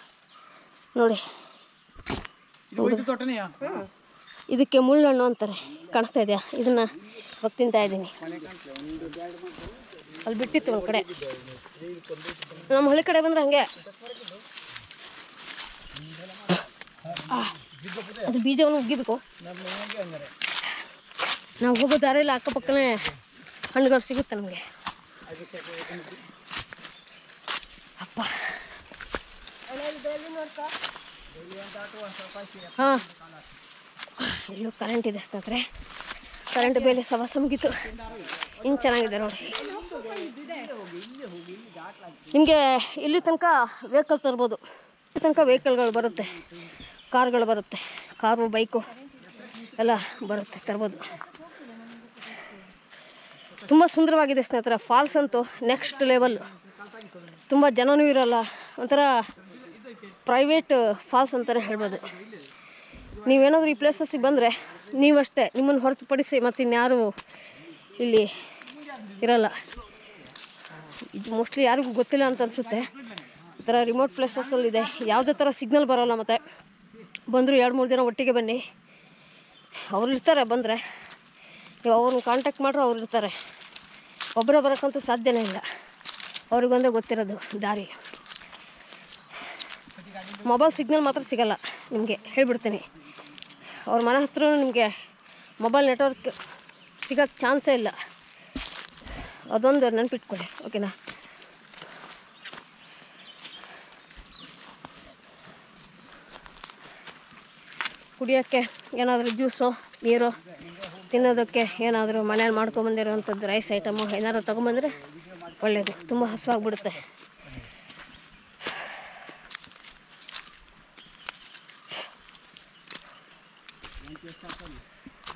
ನೋಡಿ. ಇದಕ್ಕೆ ಮುಳ್ಳಣ್ಣು ಅಂತಾರೆ, ಕಾಣಿಸ್ತಾ ಇದೆಯಾ? ಇದನ್ನು ಇವಾಗ ತಿಂತಾ ಇದ್ದೀನಿ. ಅಲ್ಲಿ ಬಿಟ್ಟಿತ್ತು ಒಂದು ಕಡೆ, ನಮ್ಮ ಹಳ್ಳಿ ಕಡೆ ಬಂದರೆ ಹಂಗೆ ಅದು ಬೀಜವನ್ನು ಉಗ್ಗಿಬೇಕು. ನಾವು ಹೋಗೋ ದಾರಿಯಲ್ಲಿ ಅಕ್ಕಪಕ್ಕನೇ ಹಣ್ಣುಗಳು ಸಿಗುತ್ತೆ ನಮಗೆ. ಅಪ್ಪ ಹಾಂ, ಇಲ್ಲೂ ಕರೆಂಟ್ ಇದೆ ಸ್ನೇಹಿತರೆ. ಕರೆಂಟ್ ಬೇಲಿ ಸವಾಸ ಮುಗೀತು. ಹಿಂಗೆ ಚೆನ್ನಾಗಿದೆ ನೋಡಿ. ನಿಮಗೆ ಇಲ್ಲಿ ತನಕ ವೆಹಿಕಲ್ ತರ್ಬೋದು, ಇಲ್ಲಿ ತನಕ ವೆಹಿಕಲ್ಗಳು ಬರುತ್ತೆ, ಕಾರ್ಗಳು ಬರುತ್ತೆ, ಕಾರು ಬೈಕು ಎಲ್ಲ ಬರುತ್ತೆ, ತರ್ಬೋದು. ತುಂಬ ಸುಂದರವಾಗಿದೆ ಸ್ನೇಹಿತರೆ. ಫಾಲ್ಸ್ ಅಂತೂ ನೆಕ್ಸ್ಟ್ ಲೆವೆಲ್. ತುಂಬ ಜನನೂ ಇರೋಲ್ಲ, ಒಂಥರ ಪ್ರೈವೇಟ್ ಫಾಲ್ಸ್ ಅಂತಲೇ ಹೇಳ್ಬೋದು. ನೀವೇನಾದರೂ ಈ ಪ್ಲೇಸಸ್ಸಿಗೆ ಬಂದರೆ ನೀವಷ್ಟೇ, ನಿಮ್ಮನ್ನು ಹೊರತುಪಡಿಸಿ ಮತ್ತು ಇನ್ಯಾರೂ ಇಲ್ಲಿ ಇರೋಲ್ಲ. ಇದು ಮೋಸ್ಟ್ಲಿ ಯಾರಿಗೂ ಗೊತ್ತಿಲ್ಲ ಅಂತ ಅನಿಸುತ್ತೆ. ಈ ಥರ ರಿಮೋಟ್ ಪ್ಲೇಸಸ್ಸಲ್ಲಿದೆ, ಯಾವುದೇ ಥರ ಸಿಗ್ನಲ್ ಬರೋಲ್ಲ. ಮತ್ತು ಬಂದರೂ 2-3 ದಿನ ಒಟ್ಟಿಗೆ ಬನ್ನಿ, ಅವ್ರು ಇರ್ತಾರೆ. ಬಂದರೆ ನೀವು ಅವ್ರನ್ನ ಕಾಂಟ್ಯಾಕ್ಟ್ ಮಾಡ್ರೆ ಅವ್ರು ಇರ್ತಾರೆ. ಒಬ್ಬರೇ ಬರೋಕ್ಕಂತೂ ಸಾಧ್ಯನೇ ಇಲ್ಲ, ಅವ್ರಿಗೊಂದೇ ಗೊತ್ತಿರೋದು ದಾರಿ. ಮೊಬೈಲ್ ಸಿಗ್ನಲ್ ಮಾತ್ರ ಸಿಗೋಲ್ಲ ನಿಮಗೆ, ಹೇಳಿಬಿಡ್ತೀನಿ. ಅವ್ರ ಮನೆ ಹತ್ರ ನಿಮಗೆ ಮೊಬೈಲ್ ನೆಟ್ವರ್ಕ್ ಸಿಗೋಕ್ಕೆ ಚಾನ್ಸೇ ಇಲ್ಲ, ಅದೊಂದು ನೆನಪಿಟ್ಕೊಳ್ಳಿ, ಓಕೆನಾ. ಕುಡಿಯೋಕ್ಕೆ ಏನಾದರೂ ಜ್ಯೂಸು, ನೀರು, ತಿನ್ನೋದಕ್ಕೆ ಏನಾದರೂ ಮನೇಲಿ ಮಾಡ್ಕೊಂಬಂದಿರೋವಂಥದ್ದು ರೈಸ್ ಐಟಮು ಏನಾದರೂ ತೊಗೊಂಬಂದರೆ ಒಳ್ಳೆಯದು. ತುಂಬ ಹಸುವಾಗ್ಬಿಡುತ್ತೆ.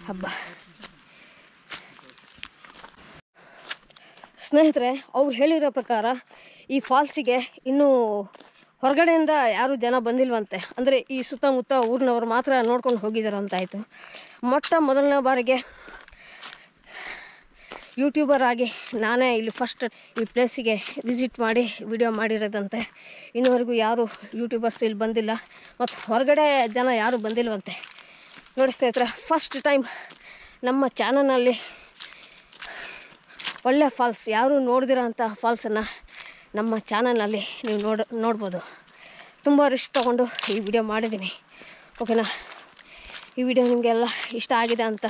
ಹಬ್ಬ ಸ್ನೇಹಿತರೆ, ಅವ್ರು ಹೇಳಿರೋ ಪ್ರಕಾರ ಈ ಫಾಲ್ಸಿಗೆ ಇನ್ನೂ ಹೊರಗಡೆಯಿಂದ ಯಾರೂ ಜನ ಬಂದಿಲ್ವಂತೆ. ಅಂದರೆ ಈ ಸುತ್ತಮುತ್ತ ಊರಿನವರು ಮಾತ್ರ ನೋಡ್ಕೊಂಡು ಹೋಗಿದ್ದಾರಂತಾಯಿತು. ಮೊದಲನೇ ಬಾರಿಗೆ ಯೂಟ್ಯೂಬರ್ ಆಗಿ ನಾನೇ ಇಲ್ಲಿ ಫಸ್ಟ್ ಈ ಪ್ಲೇಸಿಗೆ ವಿಸಿಟ್ ಮಾಡಿ ವಿಡಿಯೋ ಮಾಡಿರೋದಂತೆ. ಇನ್ನೂವರೆಗೂ ಯಾರೂ ಯೂಟ್ಯೂಬರ್ಸ್ ಇಲ್ಲಿ ಬಂದಿಲ್ಲ, ಮತ್ತು ಹೊರಗಡೆ ಜನ ಯಾರೂ ಬಂದಿಲ್ವಂತೆ. ನೋಡಿ ಸ್ನೇಹಿತರೆ, ಫಸ್ಟ್ ಟೈಮ್ ನಮ್ಮ ಚಾನಲ್ನಲ್ಲಿ ಒಳ್ಳೆ ಫಾಲ್ಸ್, ಯಾರೂ ನೋಡ್ದಿರೋ ಅಂಥ ಫಾಲ್ಸನ್ನು ನಮ್ಮ ಚಾನಲ್ನಲ್ಲಿ ನೀವು ನೋಡ್ಬೋದು. ತುಂಬ ರಿಸ್ಕ್ ತೊಗೊಂಡು ಈ ವಿಡಿಯೋ ಮಾಡಿದ್ದೀನಿ, ಓಕೆನಾ. ಈ ವಿಡಿಯೋ ನಿಮಗೆಲ್ಲ ಇಷ್ಟ ಆಗಿದೆ ಅಂತ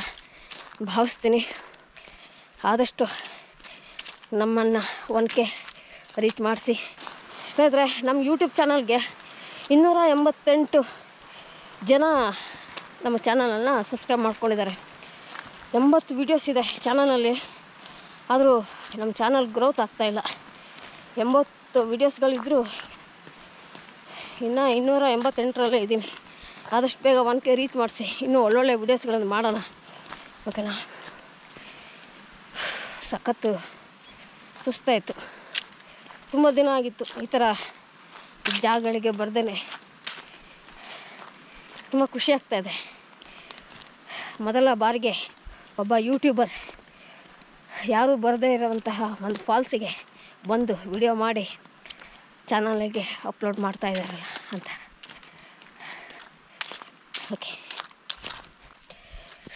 ಭಾವಿಸ್ತೀನಿ. ಆದಷ್ಟು ನಮ್ಮನ್ನು 1K ರೀಚ್ ಮಾಡಿಸಿ ಸ್ನೇಹಿತರೆ. ನಮ್ಮ ಯೂಟ್ಯೂಬ್ ಚಾನಲ್ಗೆ 288 ಜನ ನಮ್ಮ ಚಾನಲನ್ನು ಸಬ್ಸ್ಕ್ರೈಬ್ ಮಾಡ್ಕೊಂಡಿದ್ದಾರೆ. 80 ವೀಡಿಯೋಸ್ ಇದೆ ಚಾನಲಲ್ಲಿ, ಆದರೂ ನಮ್ಮ ಚಾನಲ್ ಗ್ರೋತ್ ಆಗ್ತಾಯಿಲ್ಲ. 80 ವೀಡಿಯೋಸ್ಗಳಿದ್ದರೂ ಇನ್ನು 288ರಲ್ಲೇ ಇದ್ದೀನಿ. ಆದಷ್ಟು ಬೇಗ 1K ರೀಚ್ ಮಾಡಿಸಿ, ಇನ್ನೂ ಒಳ್ಳೊಳ್ಳೆ ವೀಡಿಯೋಸ್ಗಳನ್ನು ಮಾಡೋಣ, ಓಕೆನಾ. ಸಖತ್ತು ಸುಸ್ತಾಯಿತು, ತುಂಬ ದಿನ ಆಗಿತ್ತು ಈ ಥರ ಜಾಗಗಳಿಗೆ ಬರ್ದೇ. ತುಂಬ ಖುಷಿ ಆಗ್ತಾಯಿದೆ. ಮೊದಲ ಬಾರಿಗೆ ಒಬ್ಬ ಯೂಟ್ಯೂಬರ್ ಯಾರೂ ಬರದೇ ಇರೋವಂತಹ ಒಂದು ಫಾಲ್ಸಿಗೆ ಬಂದು ವಿಡಿಯೋ ಮಾಡಿ ಚಾನಲಿಗೆ ಅಪ್ಲೋಡ್ ಮಾಡ್ತಾ ಇದ್ದಾರಲ್ಲ ಅಂತ. ಓಕೆ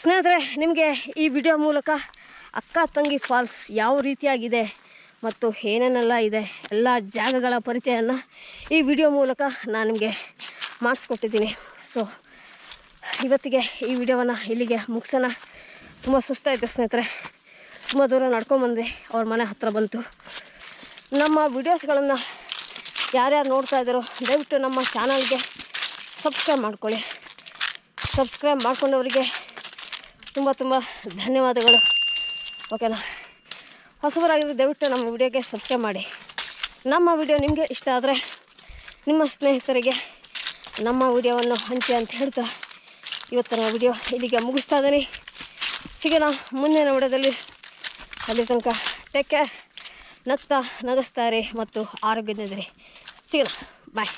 ಸ್ನೇಹಿತರೆ, ನಿಮಗೆ ಈ ವಿಡಿಯೋ ಮೂಲಕ ಅಕ್ಕ ತಂಗಿ ಫಾಲ್ಸ್ ಯಾವ ರೀತಿಯಾಗಿದೆ ಮತ್ತು ಏನೇನೆಲ್ಲ ಇದೆ ಎಲ್ಲ ಜಾಗಗಳ ಪರಿಚಯವನ್ನು ಈ ವಿಡಿಯೋ ಮೂಲಕ ನಾನು ನಿಮಗೆ ಮಾಡಿಸ್ಕೊಟ್ಟಿದ್ದೀನಿ. ಸೊ ಇವತ್ತಿಗೆ ಈ ವಿಡಿಯೋವನ್ನು ಇಲ್ಲಿಗೆ ಮುಗಿಸೋಣ. ತುಂಬ ಸುಸ್ತಾಯಿತು ಸ್ನೇಹಿತರೆ, ತುಂಬ ದೂರ ನಡ್ಕೊಂಬಂದೆ, ಅವ್ರ ಮನೆ ಹತ್ತಿರ ಬಂತು. ನಮ್ಮ ವಿಡಿಯೋಸ್ಗಳನ್ನು ಯಾರ್ಯಾರು ನೋಡ್ತಾ ಇದ್ದಾರೋ ದಯವಿಟ್ಟು ನಮ್ಮ ಚಾನಲ್ಗೆ ಸಬ್ಸ್ಕ್ರೈಬ್ ಮಾಡ್ಕೊಳ್ಳಿ. ಸಬ್ಸ್ಕ್ರೈಬ್ ಮಾಡ್ಕೊಂಡವರಿಗೆ ತುಂಬ ತುಂಬ ಧನ್ಯವಾದಗಳು, ಓಕೆನಾ. ಹೊಸಬರಾಗಿದ್ದರೆ ದಯವಿಟ್ಟು ನಮ್ಮ ವಿಡಿಯೋಗೆ ಸಬ್ಸ್ಕ್ರೈಬ್ ಮಾಡಿ. ನಮ್ಮ ವಿಡಿಯೋ ನಿಮಗೆ ಇಷ್ಟ ಆದರೆ ನಿಮ್ಮ ಸ್ನೇಹಿತರಿಗೆ ನಮ್ಮ ವಿಡಿಯೋವನ್ನು ಹಂಚಿ ಅಂತ ಹೇಳ್ತಾ ಇವತ್ತಿನ ವಿಡಿಯೋ ಇಲ್ಲಿಗೆ ಮುಗಿಸ್ತಾ ಇದ್ದೀನಿ. ಸಿಗೋಣ ಮುಂದಿನ ವಿಡಿಯೋದಲ್ಲಿ. ಅಲ್ಲಿ ತನಕ ಟೇಕ್ ಕೇರ್, ನಗ್ತಾ ನಗಿಸ್ತಾರೆ ಮತ್ತು ಆರೋಗ್ಯದಿಂದಿರಿ. ಸಿಗೋಣ, ಬಾಯ್.